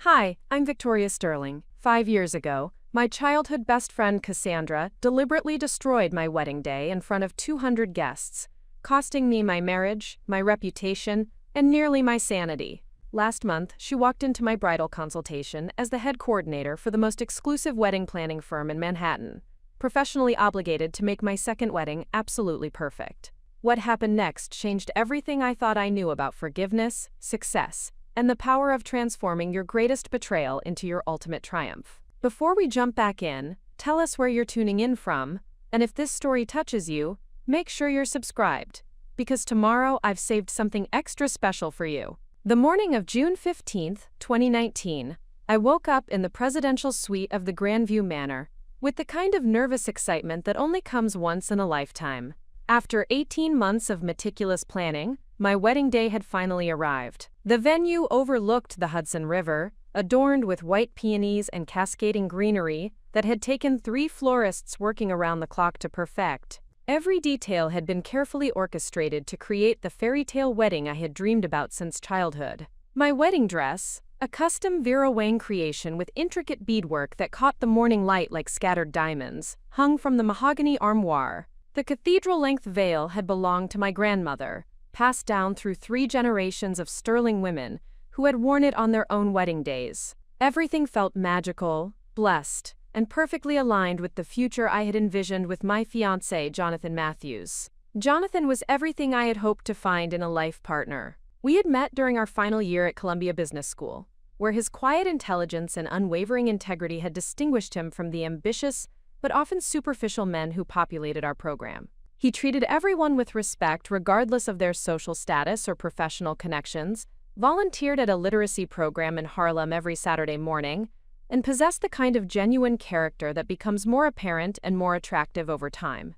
Hi, I'm Victoria Sterling. 5 years ago, my childhood best friend Cassandra deliberately destroyed my wedding day in front of 200 guests, costing me my marriage, my reputation, and nearly my sanity. Last month, she walked into my bridal consultation as the head coordinator for the most exclusive wedding planning firm in Manhattan, professionally obligated to make my second wedding absolutely perfect. What happened next changed everything I thought I knew about forgiveness, success, and the power of transforming your greatest betrayal into your ultimate triumph. Before we jump back in, tell us where you're tuning in from, and if this story touches you, make sure you're subscribed, because tomorrow I've saved something extra special for you. The morning of June 15, 2019, I woke up in the presidential suite of the Grandview Manor, with the kind of nervous excitement that only comes once in a lifetime. After 18 months of meticulous planning, my wedding day had finally arrived. The venue overlooked the Hudson River, adorned with white peonies and cascading greenery that had taken 3 florists working around the clock to perfect. Every detail had been carefully orchestrated to create the fairy tale wedding I had dreamed about since childhood. My wedding dress, a custom Vera Wang creation with intricate beadwork that caught the morning light like scattered diamonds, hung from the mahogany armoire. The cathedral-length veil had belonged to my grandmother, passed down through 3 generations of sterling women who had worn it on their own wedding days. Everything felt magical, blessed, and perfectly aligned with the future I had envisioned with my fiancé, Jonathan Matthews. Jonathan was everything I had hoped to find in a life partner. We had met during our final year at Columbia Business School, where his quiet intelligence and unwavering integrity had distinguished him from the ambitious but often superficial men who populated our program. He treated everyone with respect regardless of their social status or professional connections, volunteered at a literacy program in Harlem every Saturday morning, and possessed the kind of genuine character that becomes more apparent and more attractive over time.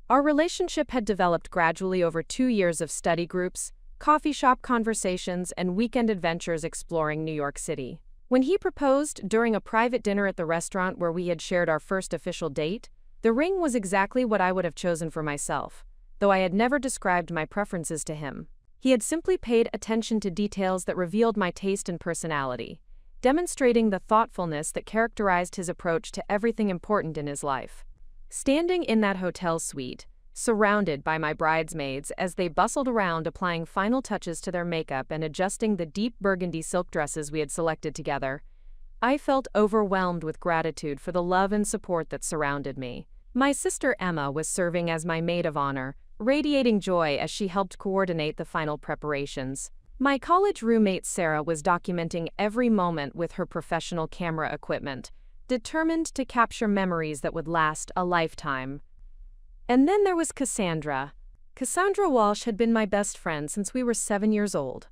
Our relationship had developed gradually over 2 years of study groups, coffee shop conversations, and weekend adventures exploring New York City. When he proposed during a private dinner at the restaurant where we had shared our first official date, the ring was exactly what I would have chosen for myself, though I had never described my preferences to him. He had simply paid attention to details that revealed my taste and personality, demonstrating the thoughtfulness that characterized his approach to everything important in his life. Standing in that hotel suite, surrounded by my bridesmaids as they bustled around applying final touches to their makeup and adjusting the deep burgundy silk dresses we had selected together, I felt overwhelmed with gratitude for the love and support that surrounded me. My sister Emma was serving as my maid of honor, radiating joy as she helped coordinate the final preparations. My college roommate Sarah was documenting every moment with her professional camera equipment, determined to capture memories that would last a lifetime. And then there was Cassandra. Cassandra Walsh had been my best friend since we were 7 years old,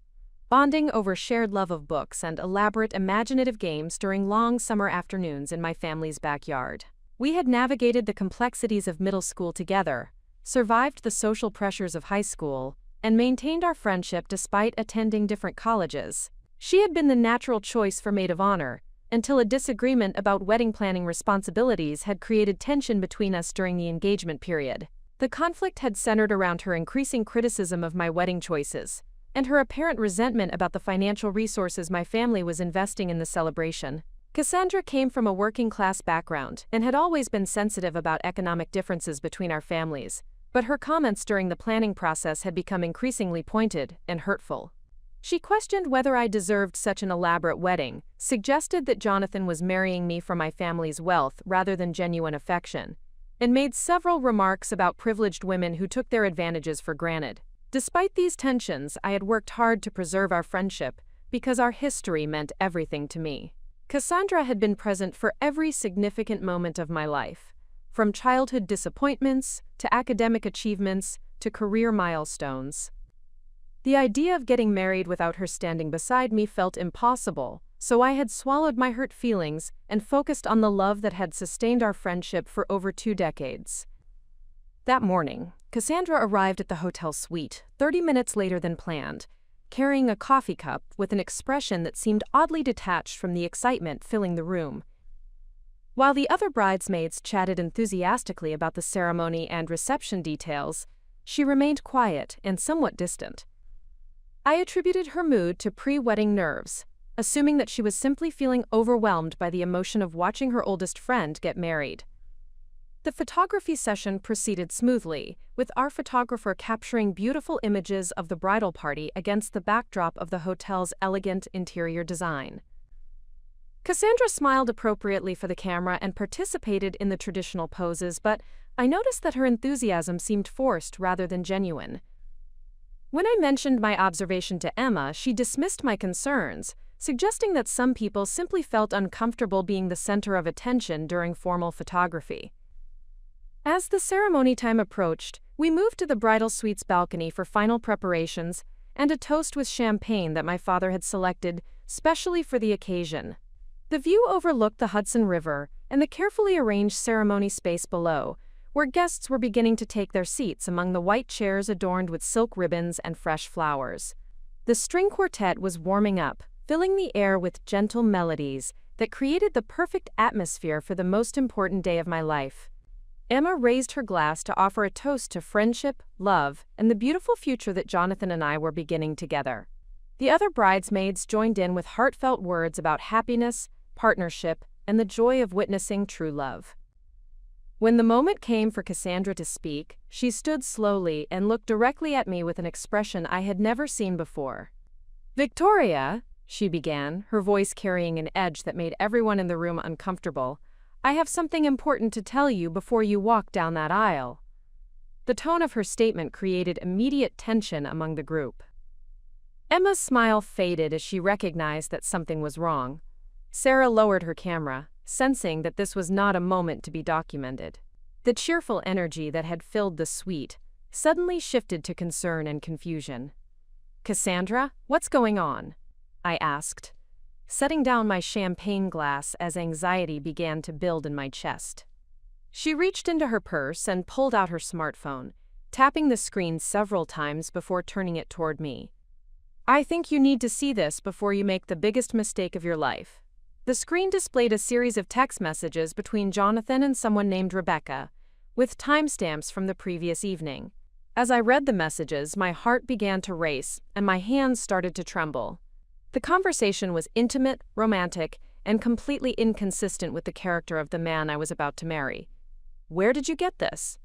bonding over shared love of books and elaborate imaginative games during long summer afternoons in my family's backyard. We had navigated the complexities of middle school together, survived the social pressures of high school, and maintained our friendship despite attending different colleges. She had been the natural choice for maid of honor, until a disagreement about wedding planning responsibilities had created tension between us during the engagement period. The conflict had centered around her increasing criticism of my wedding choices, and her apparent resentment about the financial resources my family was investing in the celebration. Cassandra came from a working-class background and had always been sensitive about economic differences between our families, but her comments during the planning process had become increasingly pointed and hurtful. She questioned whether I deserved such an elaborate wedding, suggested that Jonathan was marrying me for my family's wealth rather than genuine affection, and made several remarks about privileged women who took their advantages for granted. Despite these tensions, I had worked hard to preserve our friendship because our history meant everything to me. Cassandra had been present for every significant moment of my life, from childhood disappointments to academic achievements to career milestones. The idea of getting married without her standing beside me felt impossible, so I had swallowed my hurt feelings and focused on the love that had sustained our friendship for over 2 decades. That morning, Cassandra arrived at the hotel suite 30 minutes later than planned, carrying a coffee cup with an expression that seemed oddly detached from the excitement filling the room. While the other bridesmaids chatted enthusiastically about the ceremony and reception details, she remained quiet and somewhat distant. I attributed her mood to pre-wedding nerves, assuming that she was simply feeling overwhelmed by the emotion of watching her oldest friend get married. The photography session proceeded smoothly, with our photographer capturing beautiful images of the bridal party against the backdrop of the hotel's elegant interior design. Cassandra smiled appropriately for the camera and participated in the traditional poses, but I noticed that her enthusiasm seemed forced rather than genuine. When I mentioned my observation to Emma, she dismissed my concerns, suggesting that some people simply felt uncomfortable being the center of attention during formal photography. As the ceremony time approached, we moved to the bridal suite's balcony for final preparations and a toast with champagne that my father had selected specially for the occasion. The view overlooked the Hudson River and the carefully arranged ceremony space below, where guests were beginning to take their seats among the white chairs adorned with silk ribbons and fresh flowers. The string quartet was warming up, filling the air with gentle melodies that created the perfect atmosphere for the most important day of my life. Emma raised her glass to offer a toast to friendship, love, and the beautiful future that Jonathan and I were beginning together. The other bridesmaids joined in with heartfelt words about happiness, partnership, and the joy of witnessing true love. When the moment came for Cassandra to speak, she stood slowly and looked directly at me with an expression I had never seen before. "Victoria," she began, her voice carrying an edge that made everyone in the room uncomfortable, "I have something important to tell you before you walk down that aisle." The tone of her statement created immediate tension among the group. Emma's smile faded as she recognized that something was wrong. Sarah lowered her camera, sensing that this was not a moment to be documented. The cheerful energy that had filled the suite suddenly shifted to concern and confusion. "Cassandra, what's going on?" I asked, setting down my champagne glass as anxiety began to build in my chest. She reached into her purse and pulled out her smartphone, tapping the screen several times before turning it toward me. "I think you need to see this before you make the biggest mistake of your life." The screen displayed a series of text messages between Jonathan and someone named Rebecca, with timestamps from the previous evening. As I read the messages, my heart began to race and my hands started to tremble. The conversation was intimate, romantic, and completely inconsistent with the character of the man I was about to marry. "Where did you get this?"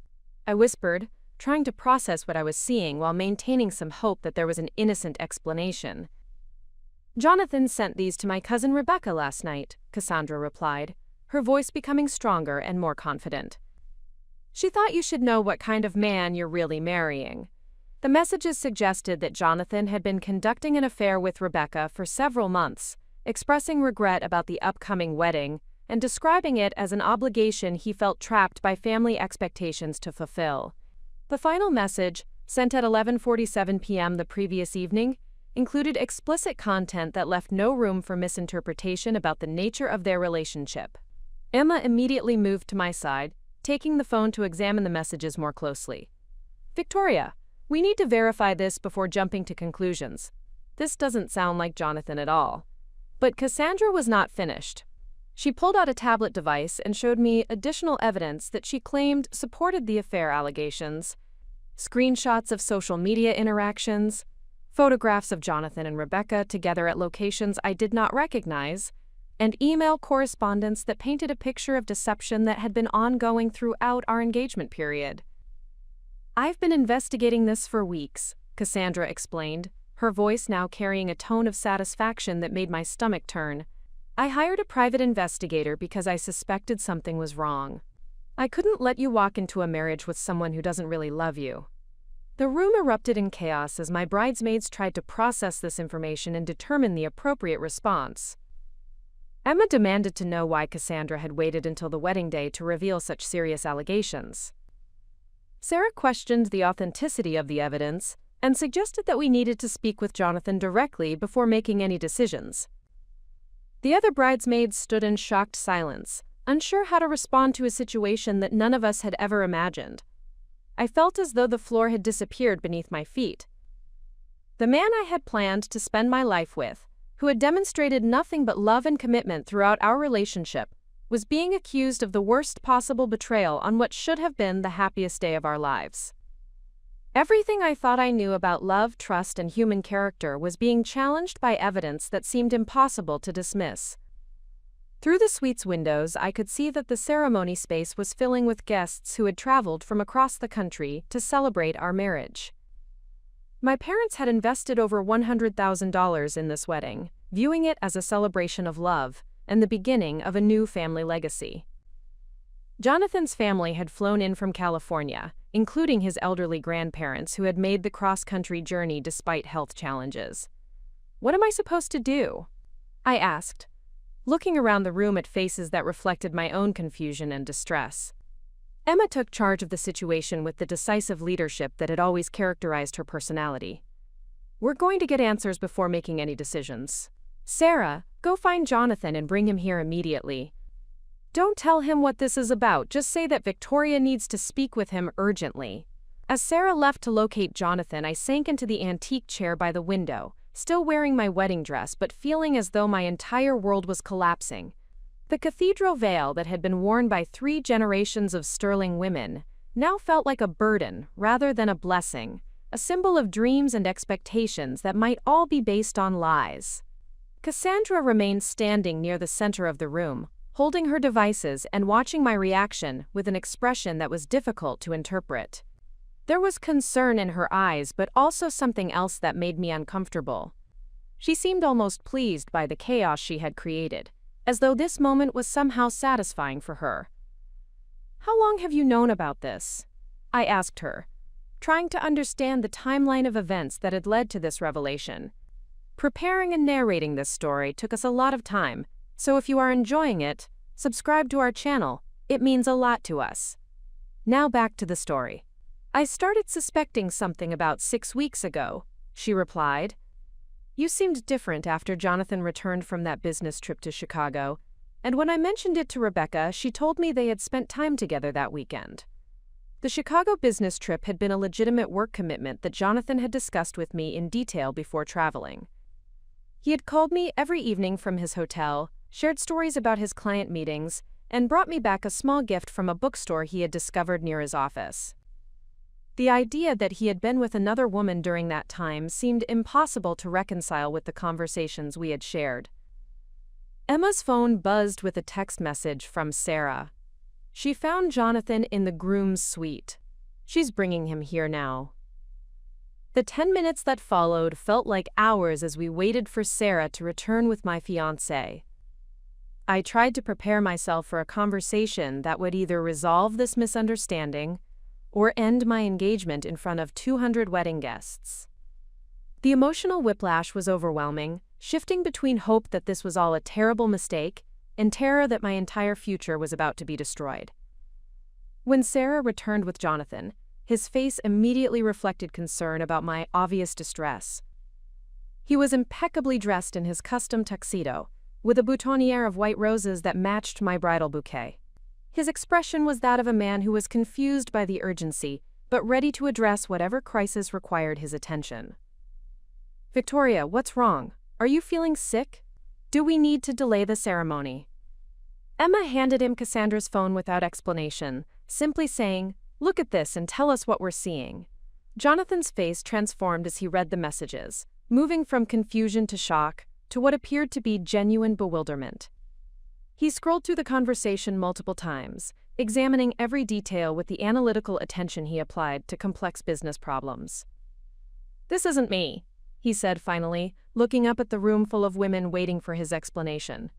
I whispered, trying to process what I was seeing while maintaining some hope that there was an innocent explanation. "Jonathan sent these to my cousin Rebecca last night," Cassandra replied, her voice becoming stronger and more confident. "She thought you should know what kind of man you're really marrying." The messages suggested that Jonathan had been conducting an affair with Rebecca for several months, expressing regret about the upcoming wedding and describing it as an obligation he felt trapped by family expectations to fulfill. The final message, sent at 11:47 p.m. the previous evening, included explicit content that left no room for misinterpretation about the nature of their relationship. Emma immediately moved to my side, taking the phone to examine the messages more closely. "Victoria, we need to verify this before jumping to conclusions. This doesn't sound like Jonathan at all." But Cassandra was not finished. She pulled out a tablet device and showed me additional evidence that she claimed supported the affair allegations: screenshots of social media interactions, photographs of Jonathan and Rebecca together at locations I did not recognize, and email correspondence that painted a picture of deception that had been ongoing throughout our engagement period. "I've been investigating this for weeks," Cassandra explained, her voice now carrying a tone of satisfaction that made my stomach turn. "I hired a private investigator because I suspected something was wrong. I couldn't let you walk into a marriage with someone who doesn't really love you." The room erupted in chaos as my bridesmaids tried to process this information and determine the appropriate response. Emma demanded to know why Cassandra had waited until the wedding day to reveal such serious allegations. Sarah questioned the authenticity of the evidence and suggested that we needed to speak with Jonathan directly before making any decisions. The other bridesmaids stood in shocked silence, unsure how to respond to a situation that none of us had ever imagined. I felt as though the floor had disappeared beneath my feet. The man I had planned to spend my life with, who had demonstrated nothing but love and commitment throughout our relationship, was being accused of the worst possible betrayal on what should have been the happiest day of our lives. Everything I thought I knew about love, trust, and human character was being challenged by evidence that seemed impossible to dismiss. Through the suite's windows, I could see that the ceremony space was filling with guests who had traveled from across the country to celebrate our marriage. My parents had invested over $100,000 in this wedding, viewing it as a celebration of love and the beginning of a new family legacy. Jonathan's family had flown in from California, including his elderly grandparents who had made the cross-country journey despite health challenges. "What am I supposed to do?" I asked, looking around the room at faces that reflected my own confusion and distress. Emma took charge of the situation with the decisive leadership that had always characterized her personality. "We're going to get answers before making any decisions. Sarah, go find Jonathan and bring him here immediately. Don't tell him what this is about, just say that Victoria needs to speak with him urgently." As Sarah left to locate Jonathan, I sank into the antique chair by the window, still wearing my wedding dress but feeling as though my entire world was collapsing. The cathedral veil that had been worn by 3 generations of sterling women now felt like a burden rather than a blessing, a symbol of dreams and expectations that might all be based on lies. Cassandra remained standing near the center of the room, holding her devices and watching my reaction with an expression that was difficult to interpret. There was concern in her eyes, but also something else that made me uncomfortable. She seemed almost pleased by the chaos she had created, as though this moment was somehow satisfying for her. "How long have you known about this?" I asked her, trying to understand the timeline of events that had led to this revelation. Preparing and narrating this story took us a lot of time, so if you are enjoying it, subscribe to our channel. It means a lot to us. Now back to the story. "I started suspecting something about 6 weeks ago," she replied. "You seemed different after Jonathan returned from that business trip to Chicago, and when I mentioned it to Rebecca, she told me they had spent time together that weekend." The Chicago business trip had been a legitimate work commitment that Jonathan had discussed with me in detail before traveling. He had called me every evening from his hotel, shared stories about his client meetings, and brought me back a small gift from a bookstore he had discovered near his office. The idea that he had been with another woman during that time seemed impossible to reconcile with the conversations we had shared. Emma's phone buzzed with a text message from Sarah. She found Jonathan in the groom's suite. "She's bringing him here now." The 10 minutes that followed felt like hours as we waited for Sarah to return with my fiancé. I tried to prepare myself for a conversation that would either resolve this misunderstanding or end my engagement in front of 200 wedding guests. The emotional whiplash was overwhelming, shifting between hope that this was all a terrible mistake and terror that my entire future was about to be destroyed. When Sarah returned with Jonathan, his face immediately reflected concern about my obvious distress. He was impeccably dressed in his custom tuxedo, with a boutonniere of white roses that matched my bridal bouquet. His expression was that of a man who was confused by the urgency, but ready to address whatever crisis required his attention. "Victoria, what's wrong? Are you feeling sick? Do we need to delay the ceremony?" Emma handed him Cassandra's phone without explanation, simply saying, "Look at this and tell us what we're seeing." Jonathan's face transformed as he read the messages, moving from confusion to shock to what appeared to be genuine bewilderment. He scrolled through the conversation multiple times, examining every detail with the analytical attention he applied to complex business problems. "This isn't me," he said finally, looking up at the room full of women waiting for his explanation.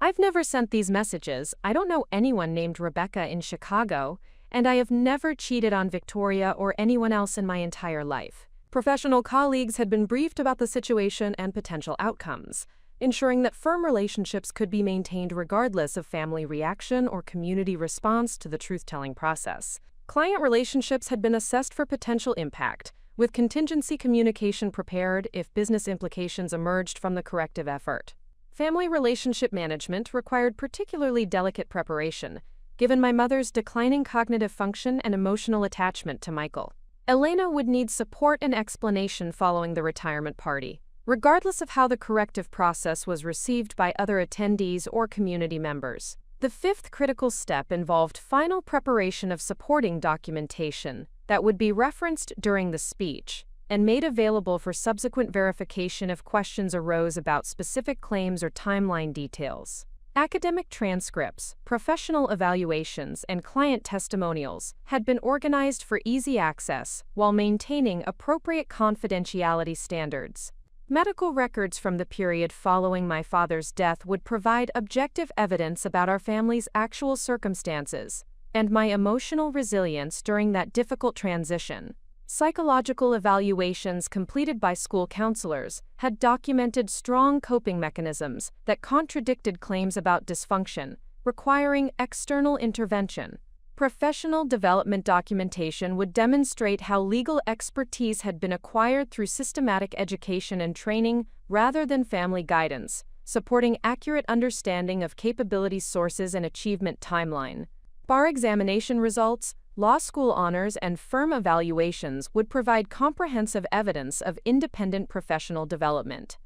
"I've never sent these messages, I don't know anyone named Rebecca in Chicago, and I have never cheated on Victoria or anyone else in my entire life." Professional colleagues had been briefed about the situation and potential outcomes, ensuring that firm relationships could be maintained regardless of family reaction or community response to the truth-telling process. Client relationships had been assessed for potential impact, with contingency communication prepared if business implications emerged from the corrective effort. Family relationship management required particularly delicate preparation, given my mother's declining cognitive function and emotional attachment to Michael. Elena would need support and explanation following the retirement party, regardless of how the corrective process was received by other attendees or community members. The fifth critical step involved final preparation of supporting documentation that would be referenced during the speech and made available for subsequent verification if questions arose about specific claims or timeline details. Academic transcripts, professional evaluations, and client testimonials had been organized for easy access while maintaining appropriate confidentiality standards. Medical records from the period following my father's death would provide objective evidence about our family's actual circumstances and my emotional resilience during that difficult transition. Psychological evaluations completed by school counselors had documented strong coping mechanisms that contradicted claims about dysfunction, requiring external intervention. Professional development documentation would demonstrate how legal expertise had been acquired through systematic education and training rather than family guidance, supporting accurate understanding of capability sources and achievement timeline. Bar examination results, law school honors, and firm evaluations would provide comprehensive evidence of independent professional development.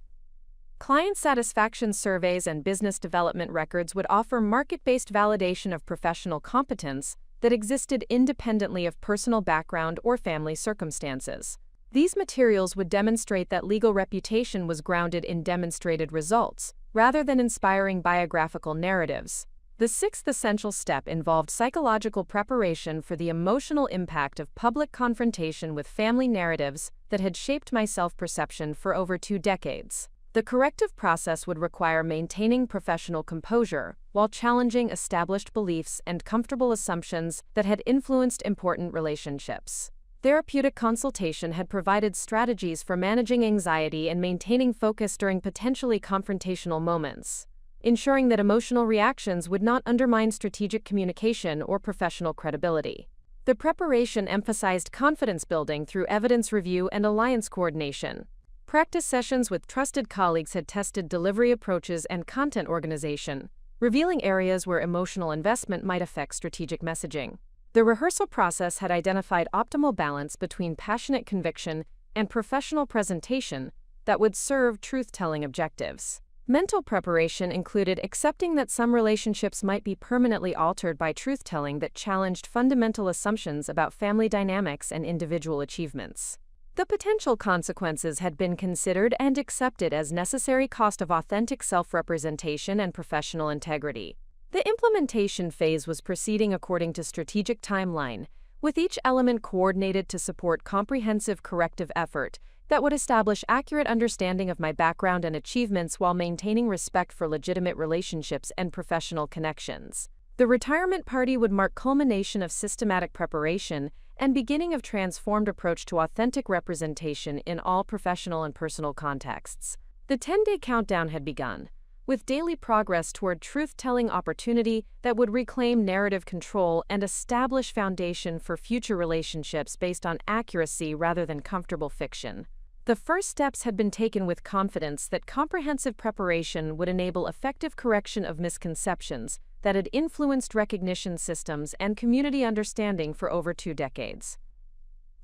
Client satisfaction surveys and business development records would offer market-based validation of professional competence that existed independently of personal background or family circumstances. These materials would demonstrate that legal reputation was grounded in demonstrated results, rather than inspiring biographical narratives. The sixth essential step involved psychological preparation for the emotional impact of public confrontation with family narratives that had shaped my self-perception for over 2 decades. The corrective process would require maintaining professional composure while challenging established beliefs and comfortable assumptions that had influenced important relationships. Therapeutic consultation had provided strategies for managing anxiety and maintaining focus during potentially confrontational moments, ensuring that emotional reactions would not undermine strategic communication or professional credibility. The preparation emphasized confidence building through evidence review and alliance coordination. Practice sessions with trusted colleagues had tested delivery approaches and content organization, revealing areas where emotional investment might affect strategic messaging. The rehearsal process had identified optimal balance between passionate conviction and professional presentation that would serve truth-telling objectives. Mental preparation included accepting that some relationships might be permanently altered by truth-telling that challenged fundamental assumptions about family dynamics and individual achievements. The potential consequences had been considered and accepted as necessary cost of authentic self-representation and professional integrity. The implementation phase was proceeding according to strategic timeline, with each element coordinated to support comprehensive corrective effort that would establish accurate understanding of my background and achievements while maintaining respect for legitimate relationships and professional connections. The retirement party would mark culmination of systematic preparation and beginning of transformed approach to authentic representation in all professional and personal contexts. The 10-day countdown had begun, with daily progress toward truth-telling opportunity that would reclaim narrative control and establish foundation for future relationships based on accuracy rather than comfortable fiction. The first steps had been taken with confidence that comprehensive preparation would enable effective correction of misconceptions that had influenced recognition systems and community understanding for over 2 decades.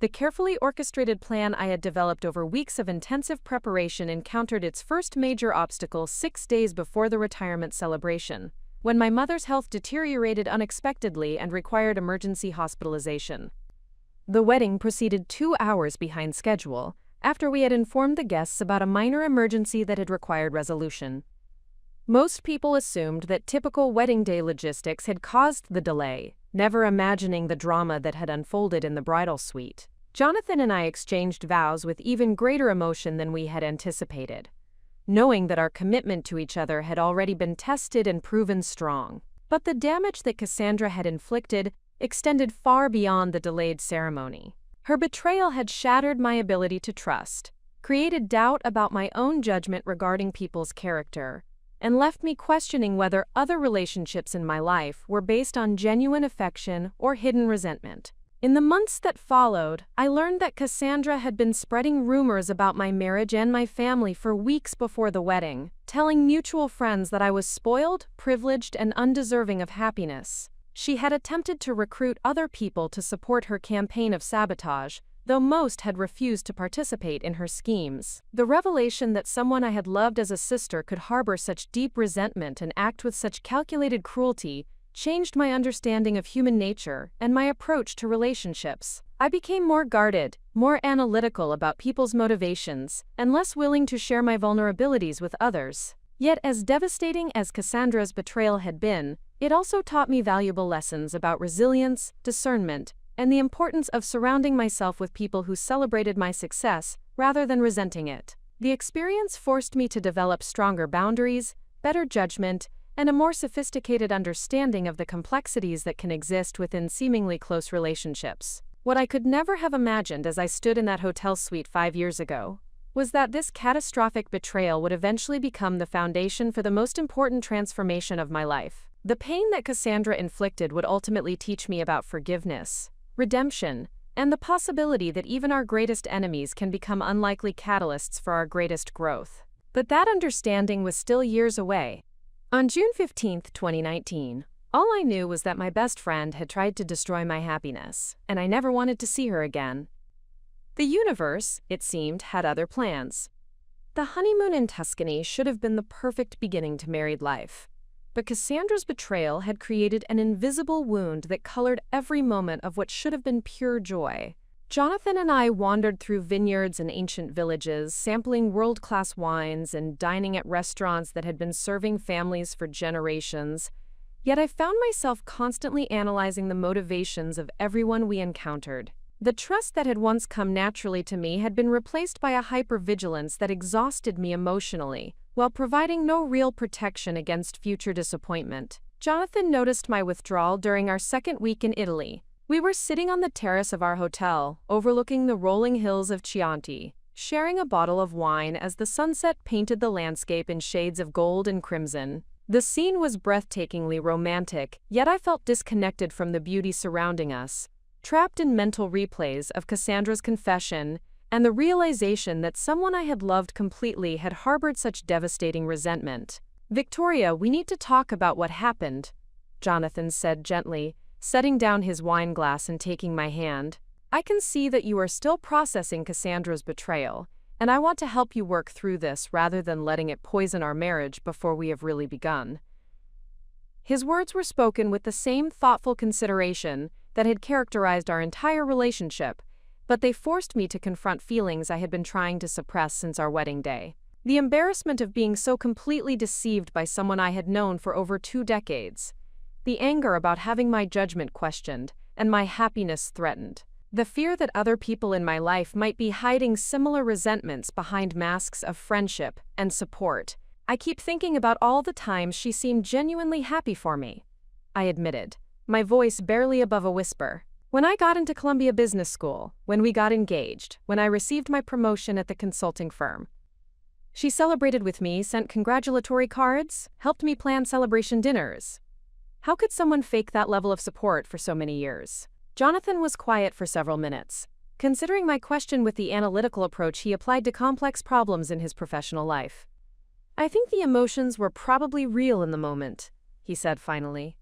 The carefully orchestrated plan I had developed over weeks of intensive preparation encountered its first major obstacle 6 days before the retirement celebration, when my mother's health deteriorated unexpectedly and required emergency hospitalization. The wedding proceeded 2 hours behind schedule, after we had informed the guests about a minor emergency that had required resolution. Most people assumed that typical wedding day logistics had caused the delay, never imagining the drama that had unfolded in the bridal suite. Jonathan and I exchanged vows with even greater emotion than we had anticipated, knowing that our commitment to each other had already been tested and proven strong. But the damage that Cassandra had inflicted extended far beyond the delayed ceremony. Her betrayal had shattered my ability to trust, created doubt about my own judgment regarding people's character, and left me questioning whether other relationships in my life were based on genuine affection or hidden resentment. In the months that followed, I learned that Cassandra had been spreading rumors about my marriage and my family for weeks before the wedding, telling mutual friends that I was spoiled, privileged, and undeserving of happiness. She had attempted to recruit other people to support her campaign of sabotage, though most had refused to participate in her schemes. The revelation that someone I had loved as a sister could harbor such deep resentment and act with such calculated cruelty changed my understanding of human nature and my approach to relationships. I became more guarded, more analytical about people's motivations, and less willing to share my vulnerabilities with others. Yet, as devastating as Cassandra's betrayal had been, it also taught me valuable lessons about resilience, discernment, and the importance of surrounding myself with people who celebrated my success rather than resenting it. The experience forced me to develop stronger boundaries, better judgment, and a more sophisticated understanding of the complexities that can exist within seemingly close relationships. What I could never have imagined as I stood in that hotel suite 5 years ago was that this catastrophic betrayal would eventually become the foundation for the most important transformation of my life. The pain that Cassandra inflicted would ultimately teach me about forgiveness, redemption, and the possibility that even our greatest enemies can become unlikely catalysts for our greatest growth. But that understanding was still years away. On June 15, 2019, all I knew was that my best friend had tried to destroy my happiness, and I never wanted to see her again. The universe, it seemed, had other plans. The honeymoon in Tuscany should have been the perfect beginning to married life. But Cassandra's betrayal had created an invisible wound that colored every moment of what should have been pure joy. Jonathan and I wandered through vineyards and ancient villages, sampling world-class wines and dining at restaurants that had been serving families for generations. Yet I found myself constantly analyzing the motivations of everyone we encountered. The trust that had once come naturally to me had been replaced by a hypervigilance that exhausted me emotionally, while providing no real protection against future disappointment. Jonathan noticed my withdrawal during our second week in Italy. We were sitting on the terrace of our hotel, overlooking the rolling hills of Chianti, sharing a bottle of wine as the sunset painted the landscape in shades of gold and crimson. The scene was breathtakingly romantic, yet I felt disconnected from the beauty surrounding us, trapped in mental replays of Cassandra's confession and the realization that someone I had loved completely had harbored such devastating resentment. "Victoria, we need to talk about what happened," Jonathan said gently, setting down his wine glass and taking my hand. "I can see that you are still processing Cassandra's betrayal, and I want to help you work through this rather than letting it poison our marriage before we have really begun." His words were spoken with the same thoughtful consideration that had characterized our entire relationship, but they forced me to confront feelings I had been trying to suppress since our wedding day. The embarrassment of being so completely deceived by someone I had known for over 2 decades. The anger about having my judgment questioned and my happiness threatened. The fear that other people in my life might be hiding similar resentments behind masks of friendship and support. "I keep thinking about all the times she seemed genuinely happy for me," I admitted, my voice barely above a whisper. "When I got into Columbia Business School, when we got engaged, when I received my promotion at the consulting firm. She celebrated with me, sent congratulatory cards, helped me plan celebration dinners. How could someone fake that level of support for so many years?" Jonathan was quiet for several minutes, considering my question with the analytical approach he applied to complex problems in his professional life. "I think the emotions were probably real in the moment," he said finally.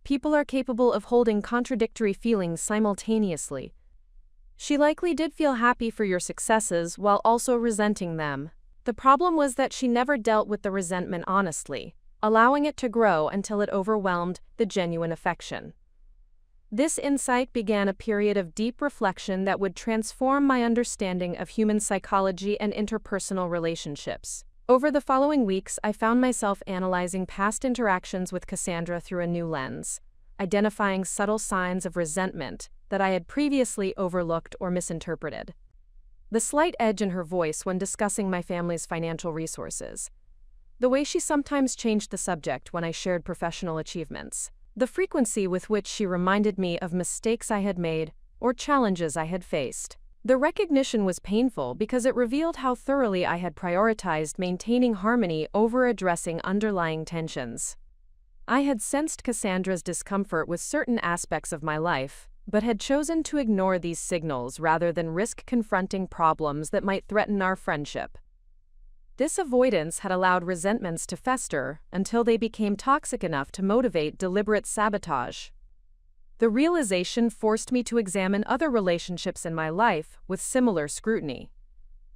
"People are capable of holding contradictory feelings simultaneously. She likely did feel happy for your successes while also resenting them. The problem was that she never dealt with the resentment honestly, allowing it to grow until it overwhelmed the genuine affection. This insight began a period of deep reflection that would transform my understanding of human psychology and interpersonal relationships. Over the following weeks, I found myself analyzing past interactions with Cassandra through a new lens, identifying subtle signs of resentment that I had previously overlooked or misinterpreted. The slight edge in her voice when discussing my family's financial resources. The way she sometimes changed the subject when I shared professional achievements. The frequency with which she reminded me of mistakes I had made or challenges I had faced. The recognition was painful because it revealed how thoroughly I had prioritized maintaining harmony over addressing underlying tensions. I had sensed Cassandra's discomfort with certain aspects of my life, but had chosen to ignore these signals rather than risk confronting problems that might threaten our friendship. This avoidance had allowed resentments to fester until they became toxic enough to motivate deliberate sabotage. The realization forced me to examine other relationships in my life with similar scrutiny.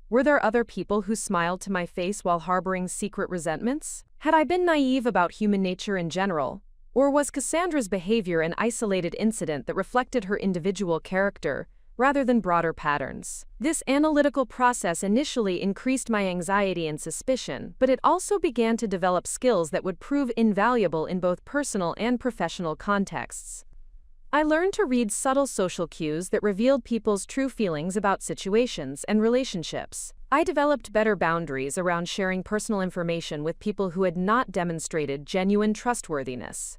Were there other people who smiled to my face while harboring secret resentments? Had I been naive about human nature in general? Or was Cassandra's behavior an isolated incident that reflected her individual character, rather than broader patterns? This analytical process initially increased my anxiety and suspicion, but it also began to develop skills that would prove invaluable in both personal and professional contexts. I learned to read subtle social cues that revealed people's true feelings about situations and relationships. I developed better boundaries around sharing personal information with people who had not demonstrated genuine trustworthiness.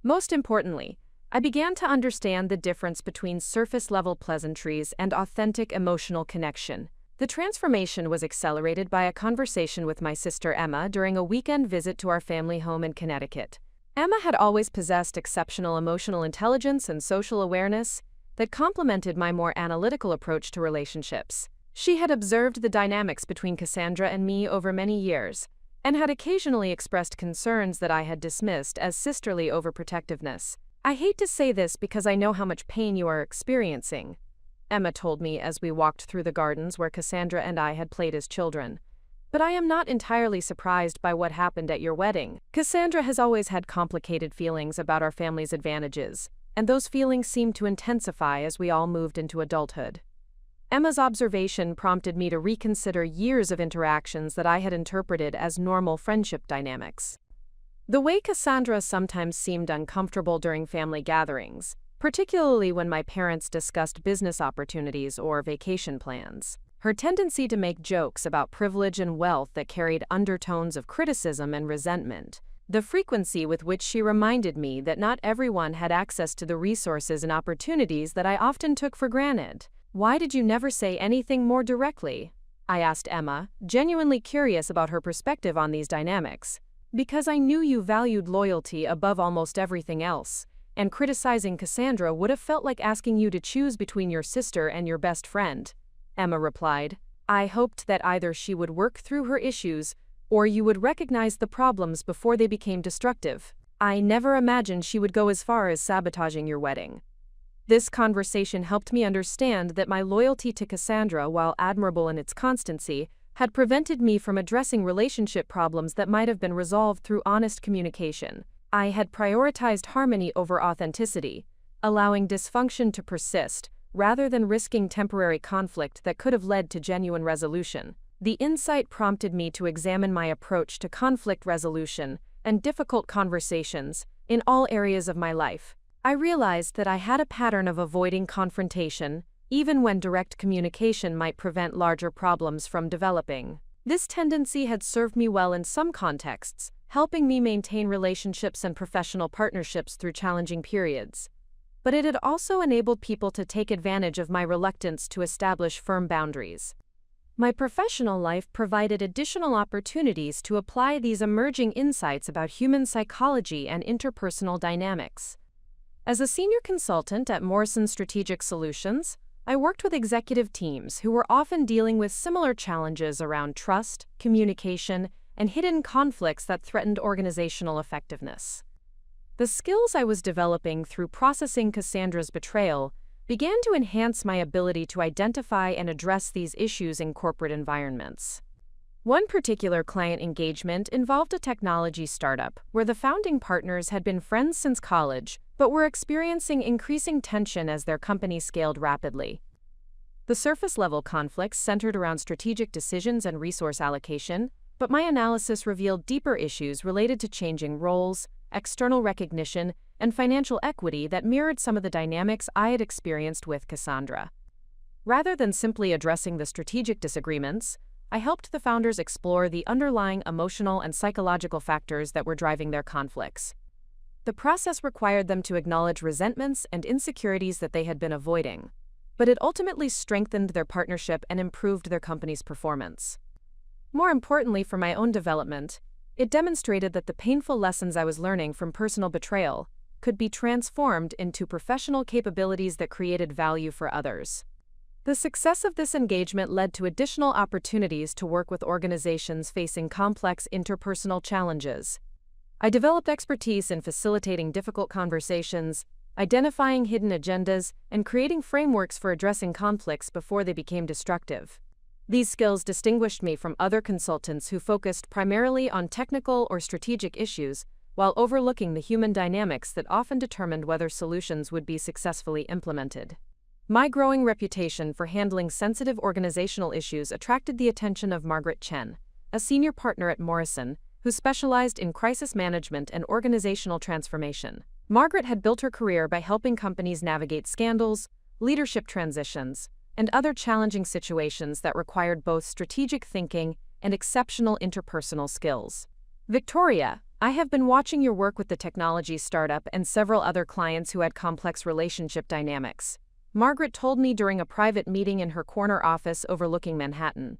Most importantly, I began to understand the difference between surface-level pleasantries and authentic emotional connection. The transformation was accelerated by a conversation with my sister Emma during a weekend visit to our family home in Connecticut. Emma had always possessed exceptional emotional intelligence and social awareness that complemented my more analytical approach to relationships. She had observed the dynamics between Cassandra and me over many years, and had occasionally expressed concerns that I had dismissed as sisterly overprotectiveness. "I hate to say this because I know how much pain you are experiencing," Emma told me as we walked through the gardens where Cassandra and I had played as children. "But I am not entirely surprised by what happened at your wedding. Cassandra has always had complicated feelings about our family's advantages, and those feelings seemed to intensify as we all moved into adulthood." Emma's observation prompted me to reconsider years of interactions that I had interpreted as normal friendship dynamics. The way Cassandra sometimes seemed uncomfortable during family gatherings, particularly when my parents discussed business opportunities or vacation plans. Her tendency to make jokes about privilege and wealth that carried undertones of criticism and resentment. The frequency with which she reminded me that not everyone had access to the resources and opportunities that I often took for granted. "Why did you never say anything more directly?" I asked Emma, genuinely curious about her perspective on these dynamics. "Because I knew you valued loyalty above almost everything else, and criticizing Cassandra would have felt like asking you to choose between your sister and your best friend," Emma replied. "I hoped that either she would work through her issues or you would recognize the problems before they became destructive. I never imagined she would go as far as sabotaging your wedding." This conversation helped me understand that my loyalty to Cassandra, while admirable in its constancy, had prevented me from addressing relationship problems that might have been resolved through honest communication. I had prioritized harmony over authenticity, allowing dysfunction to persist, rather than risking temporary conflict that could have led to genuine resolution. The insight prompted me to examine my approach to conflict resolution and difficult conversations in all areas of my life. I realized that I had a pattern of avoiding confrontation, even when direct communication might prevent larger problems from developing. This tendency had served me well in some contexts, helping me maintain relationships and professional partnerships through challenging periods. But it had also enabled people to take advantage of my reluctance to establish firm boundaries. My professional life provided additional opportunities to apply these emerging insights about human psychology and interpersonal dynamics. As a senior consultant at Morrison Strategic Solutions, I worked with executive teams who were often dealing with similar challenges around trust, communication, and hidden conflicts that threatened organizational effectiveness. The skills I was developing through processing Cassandra's betrayal began to enhance my ability to identify and address these issues in corporate environments. One particular client engagement involved a technology startup where the founding partners had been friends since college but were experiencing increasing tension as their company scaled rapidly. The surface-level conflicts centered around strategic decisions and resource allocation, but my analysis revealed deeper issues related to changing roles, external recognition, and financial equity that mirrored some of the dynamics I had experienced with Cassandra. Rather than simply addressing the strategic disagreements, I helped the founders explore the underlying emotional and psychological factors that were driving their conflicts. The process required them to acknowledge resentments and insecurities that they had been avoiding, but it ultimately strengthened their partnership and improved their company's performance. More importantly for my own development, it demonstrated that the painful lessons I was learning from personal betrayal could be transformed into professional capabilities that created value for others. The success of this engagement led to additional opportunities to work with organizations facing complex interpersonal challenges. I developed expertise in facilitating difficult conversations, identifying hidden agendas, and creating frameworks for addressing conflicts before they became destructive. These skills distinguished me from other consultants who focused primarily on technical or strategic issues, while overlooking the human dynamics that often determined whether solutions would be successfully implemented. My growing reputation for handling sensitive organizational issues attracted the attention of Margaret Chen, a senior partner at Morrison, who specialized in crisis management and organizational transformation. Margaret had built her career by helping companies navigate scandals, leadership transitions, and other challenging situations that required both strategic thinking and exceptional interpersonal skills. Victoria, I have been watching your work with the technology startup and several other clients who had complex relationship dynamics, Margaret told me during a private meeting in her corner office overlooking Manhattan.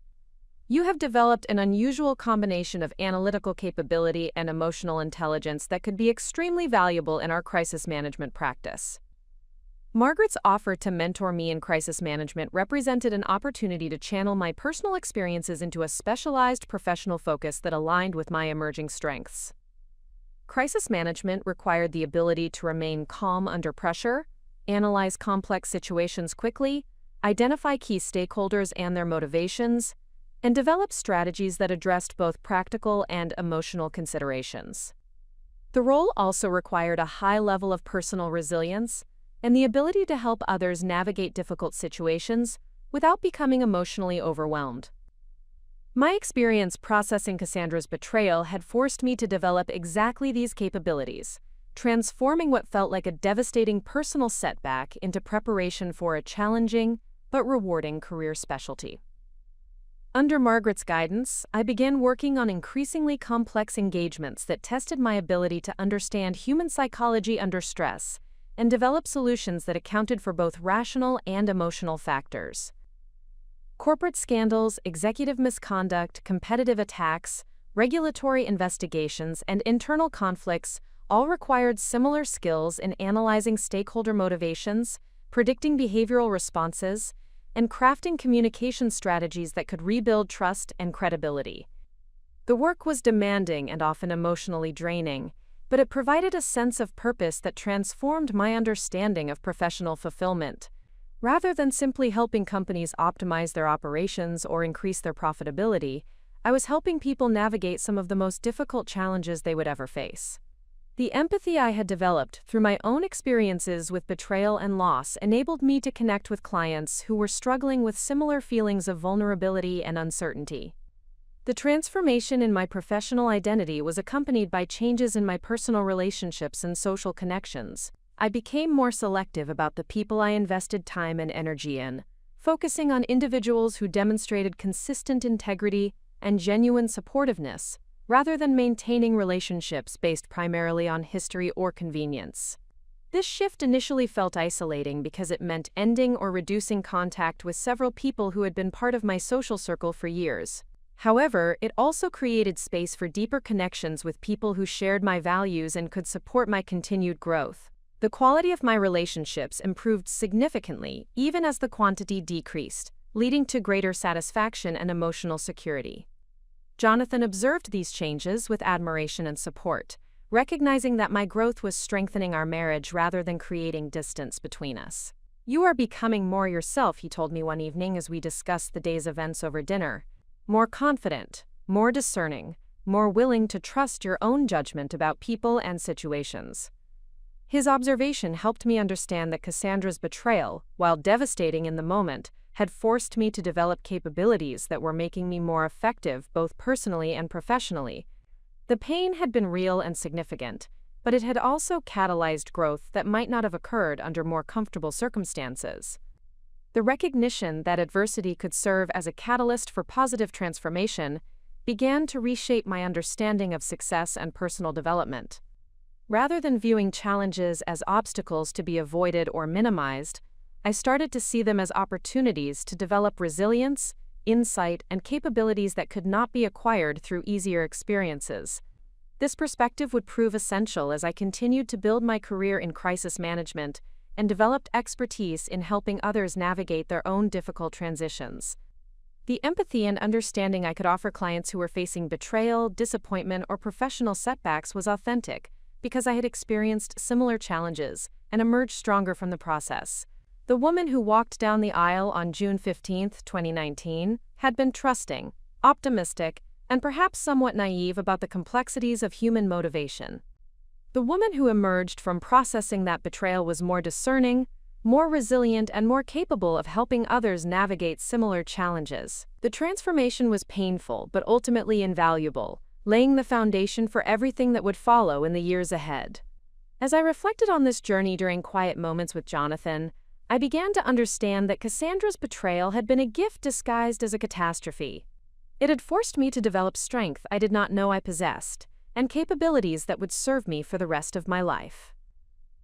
You have developed an unusual combination of analytical capability and emotional intelligence that could be extremely valuable in our crisis management practice. Margaret's offer to mentor me in crisis management represented an opportunity to channel my personal experiences into a specialized professional focus that aligned with my emerging strengths. Crisis management required the ability to remain calm under pressure, analyze complex situations quickly, identify key stakeholders and their motivations, and develop strategies that addressed both practical and emotional considerations. The role also required a high level of personal resilience and the ability to help others navigate difficult situations without becoming emotionally overwhelmed. My experience processing Cassandra's betrayal had forced me to develop exactly these capabilities, transforming what felt like a devastating personal setback into preparation for a challenging but rewarding career specialty. Under Margaret's guidance, I began working on increasingly complex engagements that tested my ability to understand human psychology under stress and develop solutions that accounted for both rational and emotional factors. Corporate scandals, executive misconduct, competitive attacks, regulatory investigations, and internal conflicts all required similar skills in analyzing stakeholder motivations, predicting behavioral responses, and crafting communication strategies that could rebuild trust and credibility. The work was demanding and often emotionally draining, but it provided a sense of purpose that transformed my understanding of professional fulfillment. Rather than simply helping companies optimize their operations or increase their profitability, I was helping people navigate some of the most difficult challenges they would ever face. The empathy I had developed through my own experiences with betrayal and loss enabled me to connect with clients who were struggling with similar feelings of vulnerability and uncertainty. The transformation in my professional identity was accompanied by changes in my personal relationships and social connections. I became more selective about the people I invested time and energy in, focusing on individuals who demonstrated consistent integrity and genuine supportiveness, rather than maintaining relationships based primarily on history or convenience. This shift initially felt isolating because it meant ending or reducing contact with several people who had been part of my social circle for years. However, it also created space for deeper connections with people who shared my values and could support my continued growth. The quality of my relationships improved significantly, even as the quantity decreased, leading to greater satisfaction and emotional security. Jonathan observed these changes with admiration and support, recognizing that my growth was strengthening our marriage rather than creating distance between us. "You are becoming more yourself," he told me one evening as we discussed the day's events over dinner. "More confident, more discerning, more willing to trust your own judgment about people and situations." His observation helped me understand that Cassandra's betrayal, while devastating in the moment, had forced me to develop capabilities that were making me more effective both personally and professionally. The pain had been real and significant, but it had also catalyzed growth that might not have occurred under more comfortable circumstances. The recognition that adversity could serve as a catalyst for positive transformation began to reshape my understanding of success and personal development. Rather than viewing challenges as obstacles to be avoided or minimized, I started to see them as opportunities to develop resilience, insight, and capabilities that could not be acquired through easier experiences. This perspective would prove essential as I continued to build my career in crisis management and developed expertise in helping others navigate their own difficult transitions. The empathy and understanding I could offer clients who were facing betrayal, disappointment, or professional setbacks was authentic, because I had experienced similar challenges and emerge stronger from the process. The woman who walked down the aisle on June 15, 2019, had been trusting, optimistic, and perhaps somewhat naive about the complexities of human motivation. The woman who emerged from processing that betrayal was more discerning, more resilient, and more capable of helping others navigate similar challenges. The transformation was painful but ultimately invaluable, laying the foundation for everything that would follow in the years ahead. As I reflected on this journey during quiet moments with Jonathan, I began to understand that Cassandra's betrayal had been a gift disguised as a catastrophe. It had forced me to develop strength I did not know I possessed, and capabilities that would serve me for the rest of my life.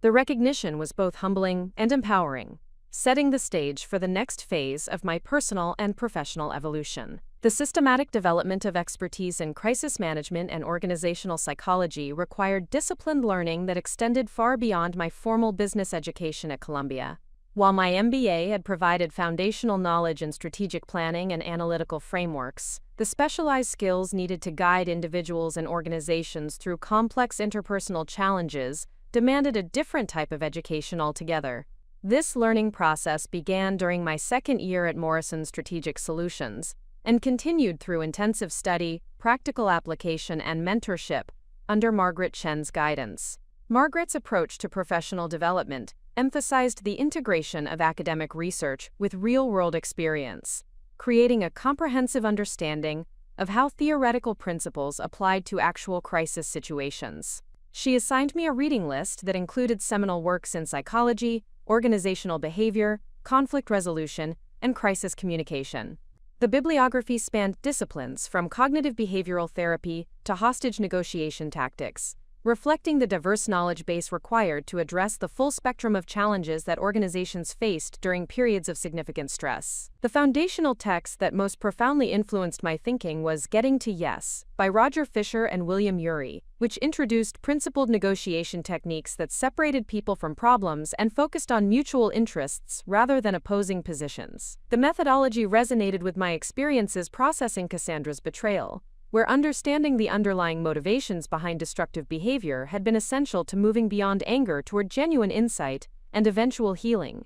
The recognition was both humbling and empowering, setting the stage for the next phase of my personal and professional evolution. The systematic development of expertise in crisis management and organizational psychology required disciplined learning that extended far beyond my formal business education at Columbia. While my MBA had provided foundational knowledge in strategic planning and analytical frameworks, the specialized skills needed to guide individuals and organizations through complex interpersonal challenges demanded a different type of education altogether. This learning process began during my second year at Morrison Strategic Solutions and continued through intensive study, practical application, and mentorship under Margaret Chen's guidance. Margaret's approach to professional development emphasized the integration of academic research with real-world experience, creating a comprehensive understanding of how theoretical principles applied to actual crisis situations. She assigned me a reading list that included seminal works in psychology, organizational behavior, conflict resolution, and crisis communication. The bibliography spanned disciplines from cognitive behavioral therapy to hostage negotiation tactics, reflecting the diverse knowledge base required to address the full spectrum of challenges that organizations faced during periods of significant stress. The foundational text that most profoundly influenced my thinking was Getting to Yes by Roger Fisher and William Ury, which introduced principled negotiation techniques that separated people from problems and focused on mutual interests rather than opposing positions. The methodology resonated with my experiences processing Cassandra's betrayal, where understanding the underlying motivations behind destructive behavior had been essential to moving beyond anger toward genuine insight and eventual healing.